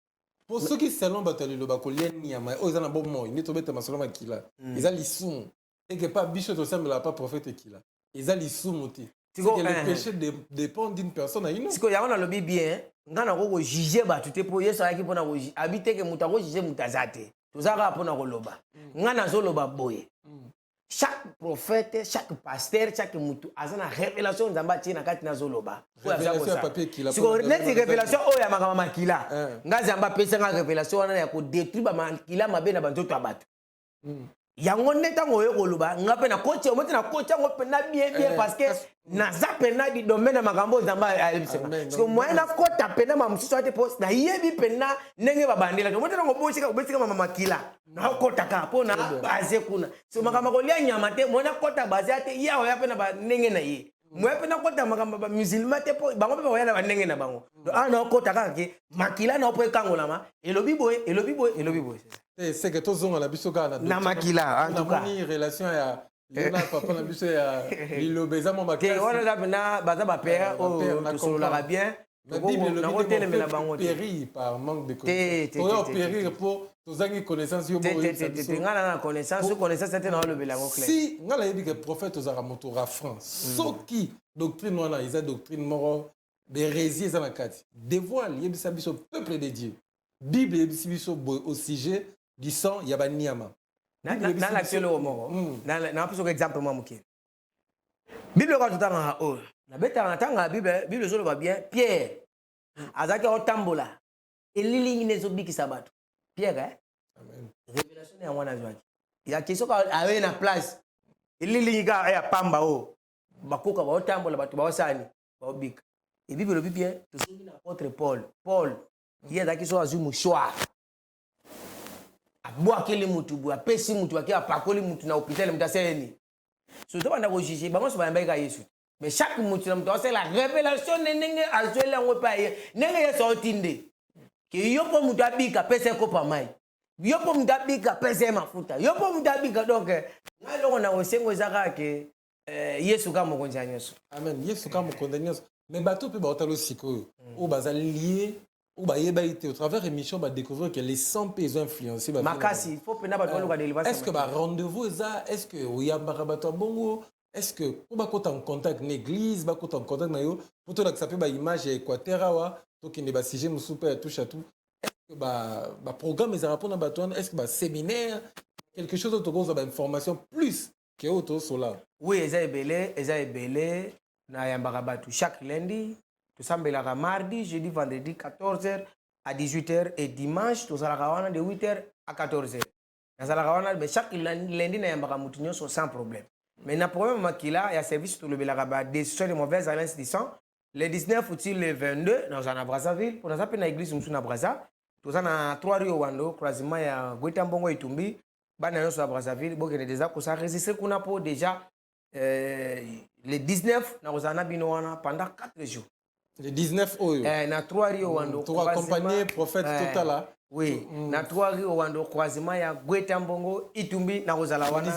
pour ceux qui selon bato le ba kolia niama oza na bomo ni tobeta masolo makila eza lisumu et que pas bicho to semble pas prophète kila eza lisumu ti c'est que le péché dépend d'une personne à une autre. Siko yango na lobi bien ngana ko juger bato te po yeso ayaki pona ko habite ke mutu ko juger mutazate tozaka pona ko loba ngana zo loba boye chaque prophète chaque pasteur chaque mutu azana révélation nzamba tina kati na zo loba révélation papier kila siko net révélation o ya makama makila ngazamba pesa nga révélation wana ya ko détruire ba makila mabe na banzoto abato yango neta ngoyo koluba ngape na coach omote na coach ngo pena bien parce que na zapena di domaine makambo zamba alibisema so moyena kota pena mamsusu ate post na yebi pena nenge babandela omote ngo bosika obesika mama makila na kota ka pona base kuna so makambo kolia nyama te mona kota base ate ya oya pena ba nenge na ye moi pe na kota makamba musulman te po bango pe ba yana bandenge na bango na kota kake makila na po ekangola ma elobi boy c'est que tous on a biso kana na makila en tout cas ni relation ya Lena papa na biso ya lilobeza mo makasi on a na baza ba père to solo la bien la Bible le périt par manque de connaissance. Périr pour tozangi connaissance yo bo ngana na connaissance c'était na le belango clair. Si ngala yebi que prophète ozara motora France soki doctrine wana isa doctrine moro d'hérésie za nakati dévoile yebisa biso peuple de Dieu. Bible yebisa biso au sujet du sang ya ba niama. Na l'actuel au moro. Na pour exemple moi muke. Bible quand tanga o na beta na tanga Bible zo ba bien Pierre azaki otambola elili nezo bikisa bato Pierre amen révélation ya mwana zwaki ya question ka awe na place elili ga ya pamba o bakoka ba otambola bato ba osani ba obika et Bible le bien to soki na apôtre Paul il azaki so azu mouchoir abwakeli mutu bu apesi mutu akia pakoli mutu na hôpital mutaseni so to banda ko juger bango so ba mbeka Yesu. Mais chaque mouton, c'est la révélation n'est pas à jouer en pays. N'est pas sortinde. Que yopo mutabika pese ko pa mai. Yopo mutabika pese mafuta. Yopo mutabika donc ngalo na osengo zaka ke Yesu kama konja nyoso. Amen. Yesu kama konja nyoso. Mais bato pe ba otalo siko. O bazali lié ou ba yeba été au travers émission ba découvrir que les 100 pays influencés ba makasi faut pena ba tolo ka délivrance. Est-ce que ba rendez-vous ça est-ce que oyamba bato bongo est-ce que pour bakota en contact l'église bakota en contact na yo pour to que ça peut ba image équateur to qui ne ba sujet musupe touche à tout est-ce que ba programme les répondre ba toi est-ce que ba séminaire quelque chose autre chose ba information plus que auto sola. Oui eza ebele na yamba bato chaque lundi to sambela mardi jeudi vendredi 14h à 18h et dimanche to sala kawana de 8h à 14h na sala kawana mais chaque lundi na yamba mutunyo sans problème. Mais le problème makila il y a service tout le belagaba décision de mauvaise alliance du sang le 19 août le 22 dans un Brazzaville pour nous appeler na église msuna Brazza tous na 3 rue Wando croisement ya Gweta Mbongo Itumbi bana yo sur Brazzaville bokene déjà ko ça registré kuna po déjà le 19 na ozana bino wana pendant 4 jours le 19 oyo na 3 rue Wando pour accompagner prophète Totala oui na 3 rue Wando croisement ya Gweta Mbongo Itumbi na ozala wana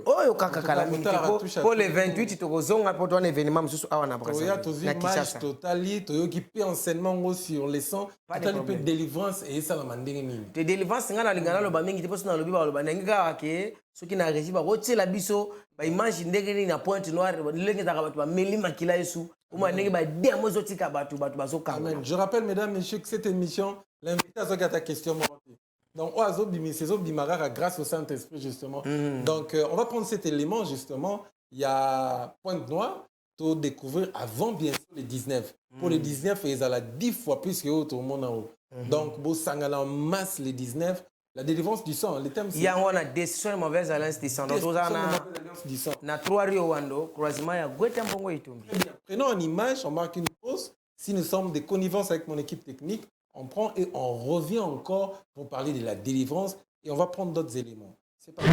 oyo kaka kala mingi pour le 28 tokozonga pour ton événement mususu awa na Brazzaville na Kinshasa totali toyoki pe enseignement sur les sons totali pe délivrance et ça la mandenge nini te délivrance ngana lingana lo ba mingi te poso na lobi ba lo ba ndenga ke soki na régie ba rotela biso ba image ndenge ni na pointe noire lenge za bato ba meli makila Yesu uma ndenge ba demo zotika bato bazoka. Amen. Je rappelle mesdames messieurs que cette émission l'invité à ta question. Donc, grâce au Saint-Esprit, justement. Donc, on va prendre cet élément, justement. Il y a Pointe Noire, pour découvrir avant, bien sûr, les 19. Pour les 19, ils ont 10 fois plus que tout le monde en haut. Donc, beau sangala en masse les 19. La délivrance du sang, les thèmes. Il y a une décision de mauvaise alliance du sang. Donc, on a 3 Rio Wando, croisement, il y a Gweta Mbongo Itumbi. Prenons en image, on marque une pause. Si nous sommes des connivences avec mon équipe technique, on prend et on revient encore pour parler de la délivrance et on va prendre d'autres éléments. C'est parti.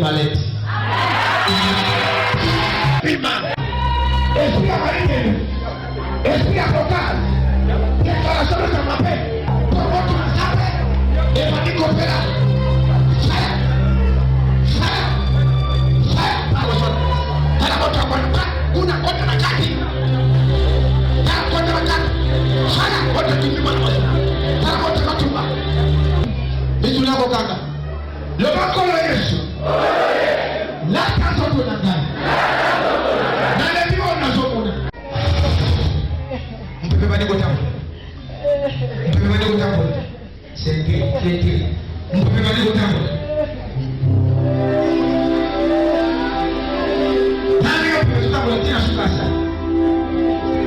Malette. Esprit à marine, esprit à local, déclaration de sa paix, pour votre massacre, et ma nicopéra. Le makolo Yesu. La kaso to nanga. Na le bibo na zomuna. Mpebe bani ko tambo. Mpebe bani ko tambo. C'est. Vous pouvez parler au temple.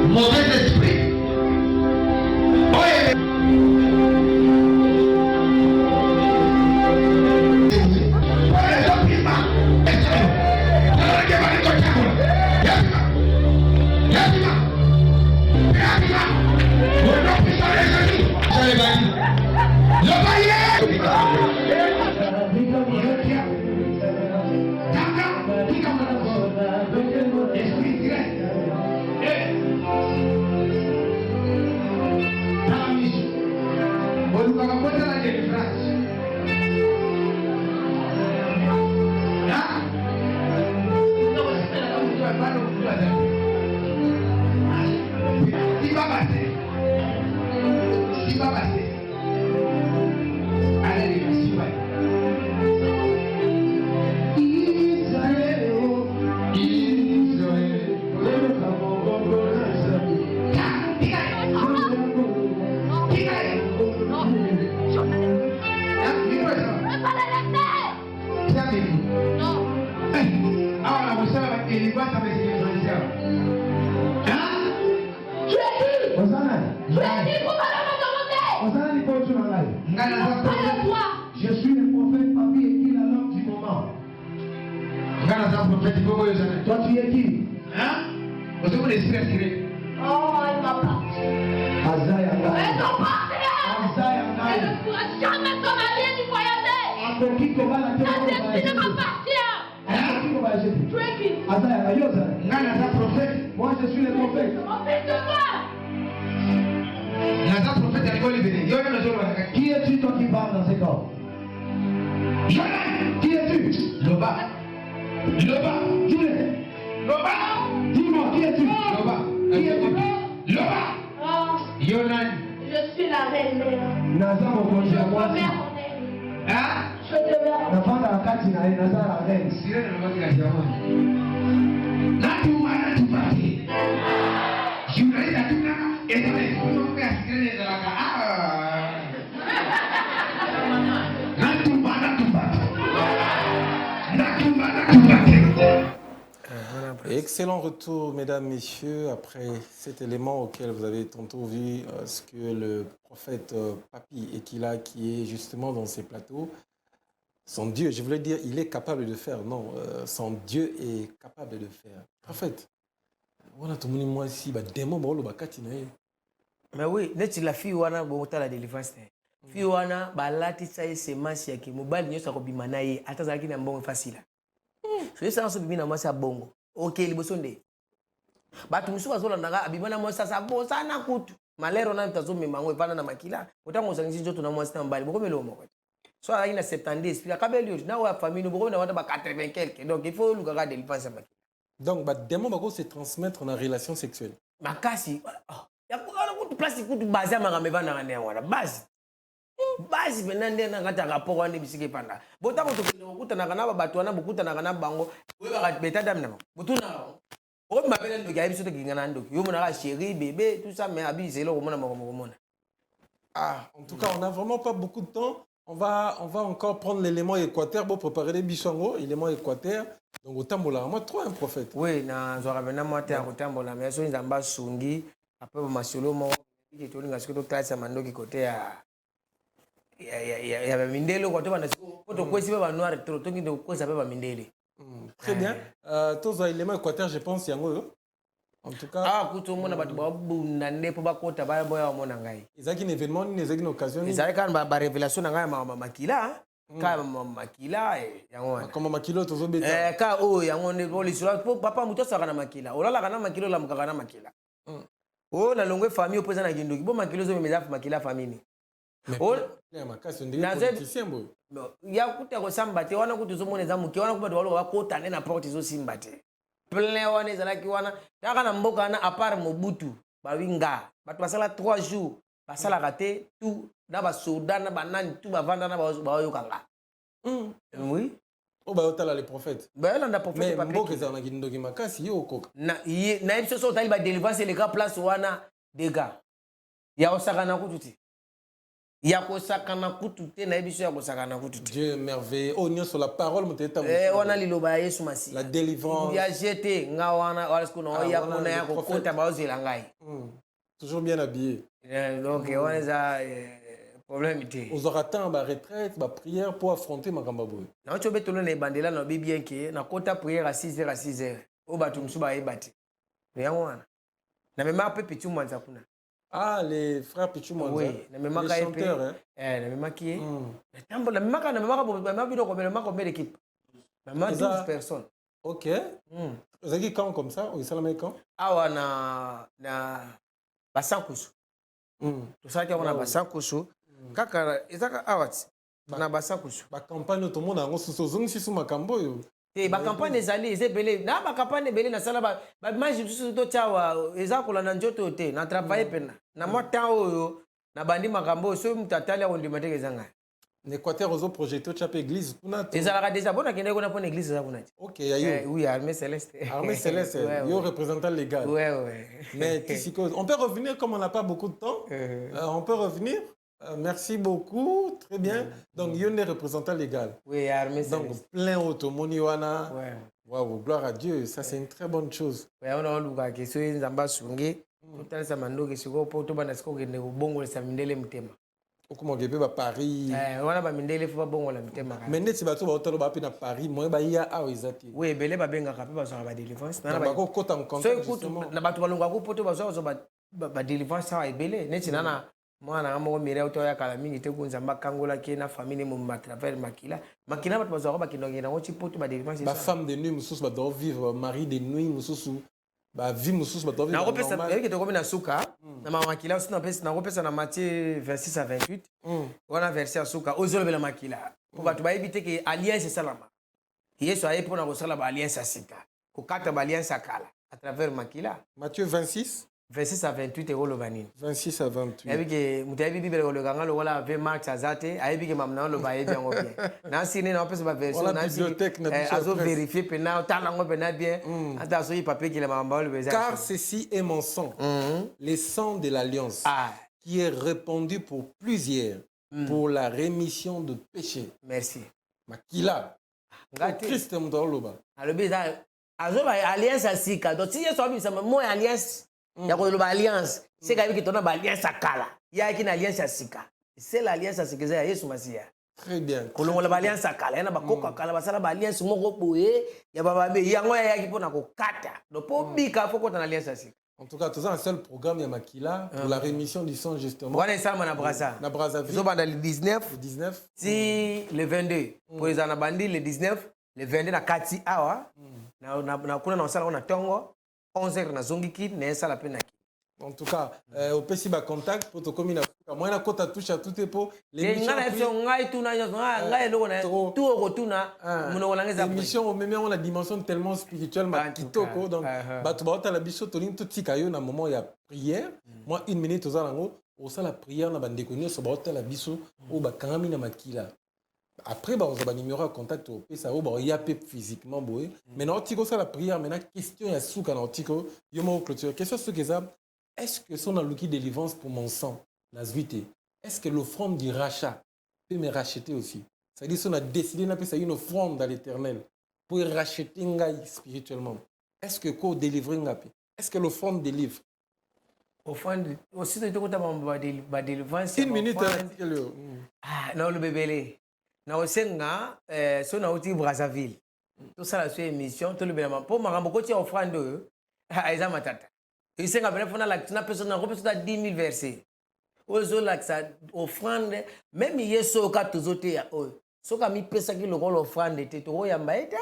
Mauvais esprit. Je suis le prophète Papi et qui est l'homme du moment. Toi tu es qui? Hein? Vous êtes l'esprit attiré. Oh, il m'a parti. Azaï Angaï. Elles sont parties. Azaï Angaï. Elle ne pourra jamais s'en aller ni voyager. Akoki Kobala La destinée m'appartient. Akoki Kobala Jésus. Tu es qui? Azaï Angaï. Ngana prophète. Moi je suis le prophète. Mon fils de toi. Ngana prophète à l'école libérée. Qui es-tu toi qui parles dans ces corps? Qui es-tu? Loba. Loba. Dis-le. Loba. Dis-moi, qui es-tu? Loba. Qui es-tu? Loba. Oh, Yonan. je suis la reine mère. Naza mokonzi ya Je mwasi. demeure en elle. Hein? Je demeure en Nafanda na kati na ye naza la reine. Sirene na mati kazi ya mwana. Natupati. Yunai natuna. Etole. Kutoka ya sirene za laka. Excellent retour, mesdames, messieurs, après cet élément auquel vous avez tantôt vu ce que le prophète Papi Ekila, qui est justement dans ces plateaux, son Dieu, je voulais dire, il est capable de faire. Non, son Dieu est capable de faire. Prophète, voilà tout le monde, moi ici, démon, mais oui, net la fille wana bota la délivrance. Fille wana balatisa ye semence yaki mobali nyosa ko bimana ye atazaki na mbongo facile. So ça so bimina mwasa bongo. OK liboso nde. Batu musu bazolanda abimana mwasa sa bosa na kutu. Malero na mtazomi mango epana na makila. Utango sangisi joto na mwasa mbali bokomelo moko. So ala ina 70 esprit kabeli na wa famille boko na wata ba 80 quelque. Donc il faut luka délivrance makila. Donc démon bako se transmettre en relation sexuelle. Makasi ya kukala kutu place kutu base ya makamevana ngane wana base. Basi benande na ngata rapport wana bisike panda bota ko tokuta na kana bato wana bukuta na kana bango we ba beta dam na butuna o mabele ndo ya biso to kingana ndo yo mona ka chérie bébé tout ça mais abi c'est là ko mona mona. Ah, en tout cas, on n'a vraiment pas beaucoup de temps. On va encore prendre l'élément équateur pour préparer les bishango, l'élément équateur. Donc autant mola moi trop un prophète. Oui, na zo rabena moi te autant mola mais so nzamba sungi après masolo mo ki to linga siko classe mandoki côté ya mindele kwa toba na poto kwesi ba noir trop tongi de kwesa ba mindele. Très bien. Tous les éléments équateur je pense yango. En tout cas kuto mona batu ba bunda ndepo ba kota ba boya mona ngai. Ezaki un événement ni ezaki une occasion. Ezaki kan ba révélation na ngai makila. Ka makila yango. Comme makilo tozo beta. Ka yango ne polisula papa muto saka na makila. Olala kana makilo la mukaka na makila. Na longwe famille opesa na kindoki bo makilo zo meza makila famille. Ya makasi ndenge politicien boy. Ya kuta ko samba te wana kutu zo moneza muki wana kuba walo bakota ne na porte zo simba te. Plein wana ezalaki wana taka na mboka na apart Mobutu bawinga batu basala 3 jours basala raté tout na ba soda na banani tout bavanda na bayokanga. Oui. O ba otala les prophètes. Ba landa prophète pas mboka ezana kindoki makasi yo koka. Na ebiso so tali ba délivrance les gars place wana des gars. Ya osaka na kututi. ya kosakana kutu te na biso ya kosakana kutu te. Dieu merveilleux. Oh, nous sur la parole, wana liloba ya Yesu Masiya. La délivrance. Ya jete nga wana wala siku na ya kuna ya kokota baozela ngai. Toujours bien habillé. Donc on est à problème té. Aux orateurs ba retraite, ba prière pour affronter makambaboy. Na chobe tolo na bandela na bien ke na kota prière à 6h à 6h. O batu msuba ebati. Ya wana. Na mema pe pitu mwanza kuna. Ah, les frères Pichu Mwanza. Oui, les chanteurs, hein. Na mema ki. Na mema bido ko mema ko belle équipe. Mema 12 personnes. OK. Vous avez quand comme ça au Islam quand? Awa na basankusu. To saki wana basankusu. Kaka ezaka awati. Na basankusu. Ba campagne tout le monde en sous si sous makambo yo. Te ba campagne ezali ezebele na ba campagne belé na sala ba image tout to chawa ezako na njoto te na travailler pena. Na mota oyo na bandi makambo so mutatali ya ondima te kezanga. L'Équateur aux projeté chape église kuna. Ezalaka déjà bona kende kuna pona église za kuna. OK, yayo. Oui, Armée Céleste. Armée Céleste, yo représentant légal. Ouais. Mais on peut revenir comme on n'a pas beaucoup de temps. On peut revenir. Merci beaucoup, très bien. Donc, il y a un représentant légal. Oui, Armée Céleste. Donc, plein automoniwana. Waouh, gloire à Dieu, ça c'est une très bonne chose. Oui, on a lu que so nzamba sungi. Total sa mando ke siko poto bana siko ke ne bongo le samindele mutema. Okuma gebe ba Paris. Wana ba mindele fo ba bongo la mutema. Mais neti bato ba hotelo ba pe na Paris, moi ba ya a ezati. Oui, belé ba benga ka pe ba so ba délivrance. Na ba ko kota en contact justement. Na bato balonga ko poto ba so ba délivrance sa ebele. Neti nana mwana amo mire auto ya kala mingi te kunzamba kangola ke na famille mo matraver makila. Makila bato ba so ba kinongi na oti poto ba délivrance. Ba femme de nuit mususu ba doit vivre, mari de nuit mususu. Ba vie mususu ba doit vivre. Na repesa ke to komina suka. Na makila aussi na repesa na Matthieu 26 à 28. Wana verset suka ozolobela makila. Pour bato ba ebite ke alliance salama. Yesu aye pona ko sala ba alliance sika. Ko kata ba alliance akala à travers makila. Matthieu 26 26 à 28 euro banini. 26 à 28. Ebike mutabi bibele ko lokanga lo wala 20 marks azate ayebike mamna lo ba yebi ngo bien. Na sine na opesa ba version na bibliothèque na azo vérifier pena tala ngo pena bien. Ata so yi papier ki le mamba lo beza. Car ceci est mon sang. Le sang de l'alliance qui est répandu pour plusieurs pour la rémission de péchés. Merci. Makila. Christ mutoloba. Alobi za azo ba alliance asika. Donc si yeso abi sama mo alliance ya ko lo ba alliance c'est ka bi tona ba alliance akala ya ki na alliance asika c'est l'alliance asika ya Yesu Masiya. Très bien. Ko lo ba alliance akala na ba koko akala ba sala ba alliance moko boye ya baba be yango ya ki pona ko kata do po bika foko na alliance asika. En tout cas, tout ça un seul programme ya Makila pour la rémission du sang justement. Wana ça na Brazza. Na Brazzaville. Zo banda le 19. Le 19. Si le 22. Pour les anabandi le 19, le 22 na kati awa. Na kuna na sala ona tongo. 11h na zongi ki na sala pe na ki. En tout cas, au PC ba contact pour to komina moi na kota touche à tout epo l'émission ngai tuna ngai lo na tu ko tuna muno langeza l'émission même on la dimension tellement spirituelle ma kitoko donc batu ba ta la biso to ling tout tikayo na moment ya prière moi 1 minute aux alango au ça la prière na bande konyo so ba ta la biso o ba kangami na makila. Après, on va numéro à contact au PSA, on y a physiquement, mais non, tiko ça la prière, maintenant question à sous quand tiko, yo mo clôture. Question ce que ça, est-ce que son allouki délivrance pour mon sang, la zuité, est-ce que l'offrande du rachat peut me racheter aussi? Ça veut dire qu'on a décidé d'appeler ça une offrande dans l'Éternel pour racheter ngai spirituellement. Est-ce que quoi délivrer ngapi? Est-ce que l'offrande délivre? Offrande aussi de tout ba délivrance. 1 minute. Ah non le bébé. Na osenga so na uti Brazzaville to sala so émission to lebela po makambo ko ti offrande aiza matata isenga bele fona la tina personne na repesa 10 000 versets ozo la sa offrande même yeso ka tozote ya o so ka mi pesa ki lo ko offrande te to ya mbaeta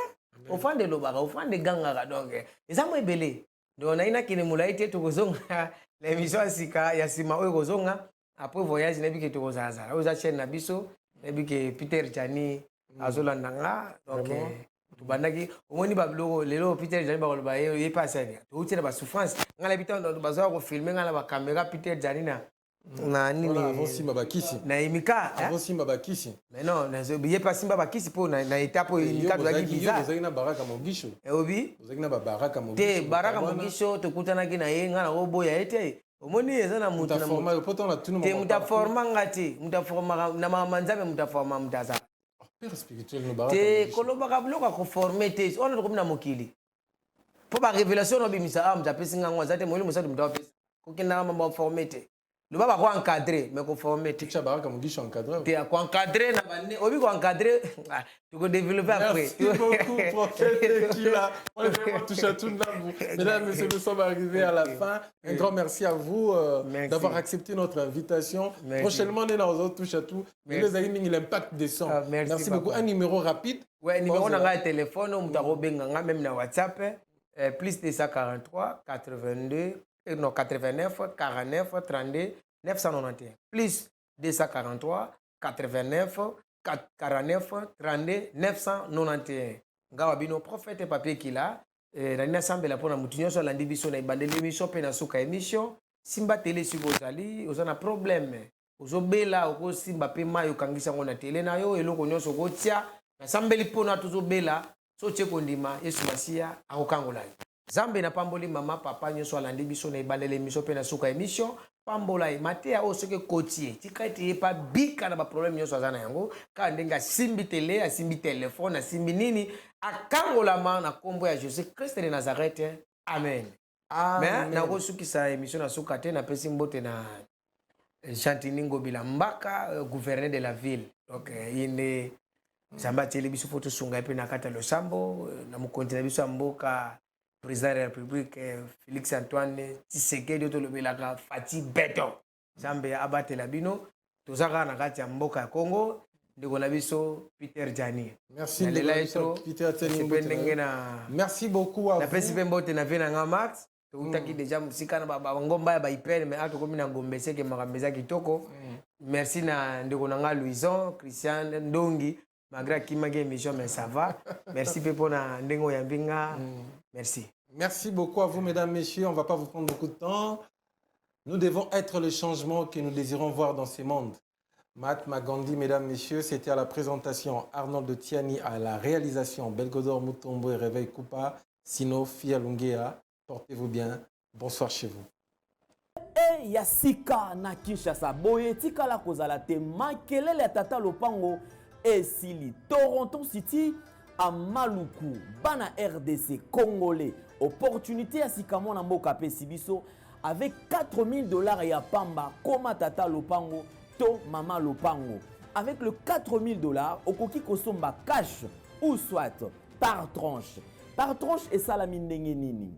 offrande lo baka offrande ganga ka donc eza mo ebele do na ina kine mulaite to kozonga la émission asika ya sima o kozonga après voyage na biki to kozaza oza chaîne na biso ebike Peter Jani azolanda nga donc tubandaki omoni babiloko lelo Peter Jani bakoloba ye pasani touti na ba souffrance ngala bita bazoa ko filmer ngala ba caméra Peter Jani na nini avant simba bakisi na imika avant simba bakisi mais non na ye pas simba bakisi po na étape imika doaki visa vous avez na baraka mogisho obi vous avez na baraka mogisho te baraka mogisho tokutanaki na ye ngala oboya ete omoni eza na mutu na forma poto na tunu te muta forma ngati muta forma na mama nzambe muta forma mutaza père spirituel no baraka te kolobaka biloko ko former te on ko na mokili po ba révélation no bimisa am tapesi ngangwa zate moyele musatu mutapesa ko kinda mama former te le baba ko encadrer mais ko former te cha baraka mugisha encadrer te ko encadrer na bande obi ko encadrer tu ko développer après. Merci beaucoup prophète Kila. On est vraiment touché à tout le monde. Mesdames, messieurs, nous sommes arrivés à la fin. Un grand merci à vous d'avoir accepté notre invitation. Merci. Prochainement, on est dans autres touche à tout. Les amis, l'impact des sons. Merci beaucoup. Un numéro rapide. Ouais, numéro de téléphone, on t'a même na WhatsApp. Plus 243 82 non 89 49 32 991. Plus 243 89 49 32 991. Ngawa bino prophète papier kila na sambela pona mutu nyonso alandi biso na ibandeli émission pe na suka émission simba télé siko ozali ozana problème ozobela okosimba pe mayo kangisa ngo na télé na yo eloko nyonso kotia na sambeli pona tozobela so tie kondima Yesu Masia akokangola Zambe na pamboli mama papa nyonso alandi biso na ibandeli émission pe na suka émission pambola matea o soke kotier tikati pa bika na ba problème nyonso azana yango ka ndenga simbi télé asimbi téléphone asimbi nini akangola ma na kombo ya Jésus Christ de Nazareth. Amen. Mais na ko sukisa émission na suka te na pesi mbote na Chantini Ngobila Mbaka gouverneur de la ville. Donc ine samba tele biso photo sunga pe na kata losambo na mukontina biso mboka président de la République Félix Antoine Tshisekedi to lobelaka Fati Beto Zambe abatela bino tozaka na kati ya mboka ya Congo ndeko na biso Peter Jani. Merci Peter Jani. Merci beaucoup à vous. Na pesi pembote na vena nga Max utaki déjà musika na baba ngomba ya ba hyper mais ato komi na ngombe seke makambeza kitoko. Merci na ndeko na nga Louison Christian Ndongi malgré kimage émission mais ça va. Merci pepo na ndengo ya mbinga. Merci. Merci beaucoup à vous, mesdames, messieurs. On ne va pas vous prendre beaucoup de temps. Nous devons être le changement que nous désirons voir dans ce monde. Mahatma Gandhi, mesdames, messieurs, c'était à la présentation. Arnold de Tiani à la réalisation. Belgodor Mutombo et Réveil Koupa. Sino Fia Lungea. Portez-vous bien. Bonsoir chez vous. Et Yasika na Kinshasa. Boye tika la kozala te makelele ya tata lopango esili Toronto City à Maluku bana RDC congolais. Opportunité à Sikamo na mboka pe sibiso avec $4000 ya pamba koma tata lopango to mama lopango. Avec le $4000 okoki kosomba cash ou soit par tranche. Par tranche et salami ndenge nini.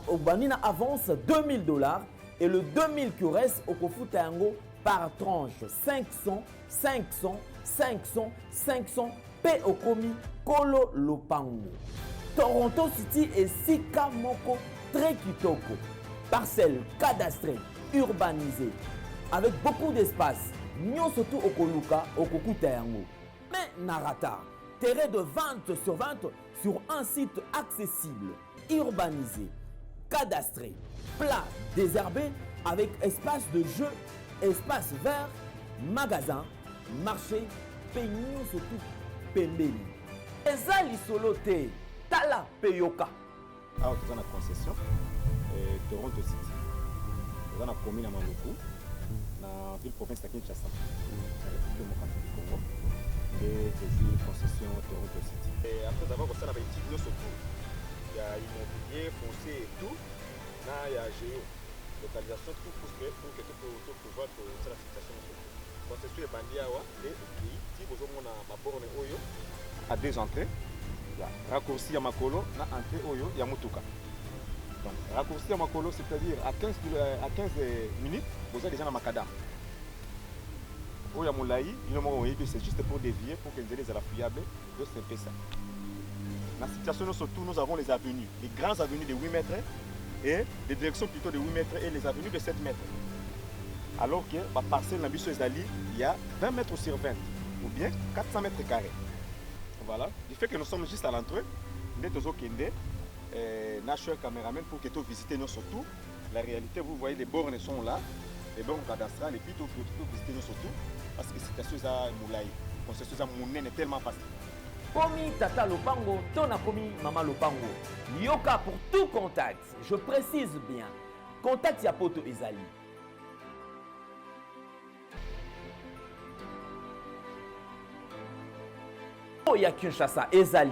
Obanina avance $2000 et le 2000 qui reste okofuta yango par tranche 500 500 500 500 pe okomi kolo lopango. Toronto City et Sika Moko très kitoko. Parcelle cadastrée, urbanisée, avec beaucoup d'espace. Nyon surtout okoluka okokuta yango. Mais narata, terrain de vente sur un site accessible, urbanisé, cadastré, plat, désherbé, avec espace de jeu, espace vert, magasin, marché, peignon surtout pembeni. Eza lisolo te. Tala Peyoka. Alors, tu as une concession Toronto City. Tu as une commune à Maluku, dans la ville province de Kinshasa, dans la République démocratique du Congo. Et c'est une concession Toronto City. Et après avoir fait une petite surtout, il y a immobilier, foncier et tout. Là, il y a géo, localisation, tout pour que tu puisses pouvoir faire la situation. Concession est bandée et si vous avez une borne à 2 entrées. Raccourci à Makolo, na entrée Oyo, ya Mutuka. Donc, raccourci à Makolo, c'est-à-dire à 15 minutes, vous êtes déjà dans Makadam. Oya Moulaï, c'est juste pour dévier, pour que les la fiable, donc c'est un peu ça. Dans la situation, surtout, nous avons les avenues, les grandes avenues de 8 mètres et des directions plutôt de 8 mètres et les avenues de 7 mètres. Alors que la parcelle Nabiso Ezali, il y a 20 mètres sur 20, ou bien 400 mètres carrés. Voilà, du fait que nous sommes juste à l'entrée, nous sommes National Cameraman pour que tu visites nous surtout. La réalité, vous voyez, les bornes sont là, les bornes cadastrales, et puis tu peux visiter nous surtout, parce que c'est quelque chose à Moulaï. C'est quelque chose à Moulaï, est tellement facile. Komi Tata Lopango, Tona Komi Mama Lopango. Yoka pour tout contact, je précise bien. Contact Yapoto Ezali. ya Kinshasa ezali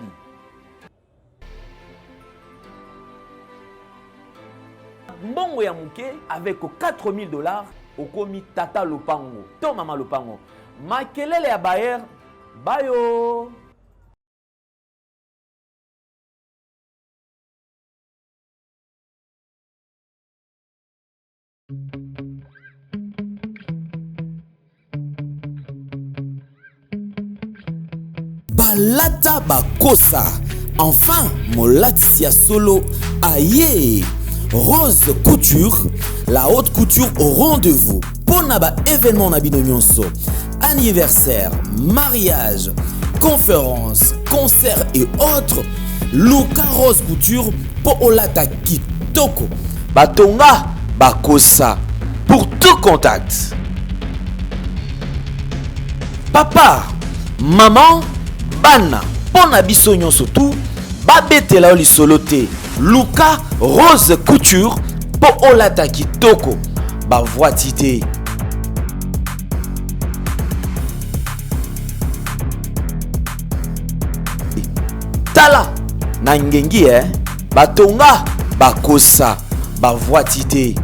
mbongo ya muke avec $4000 okomi tata lopango to mama lopango makelele ya bayer bayo. Balata bakosa. Enfin, molati ya solo aye. Rose Couture, la haute couture au rendez-vous. Ponaba événement na bino nyonso. Anniversaire, mariage, conférence, concert et autres. Luka Rose Couture po olata kitoko. Batonga bakosa. Pour tout contact. Papa, maman, bana, pona biso nyonso tout, babetela oli solote. Luka Rose Couture po olata kitoko. Ba voitité. Tala na ngengi batonga bakosa ba voitité.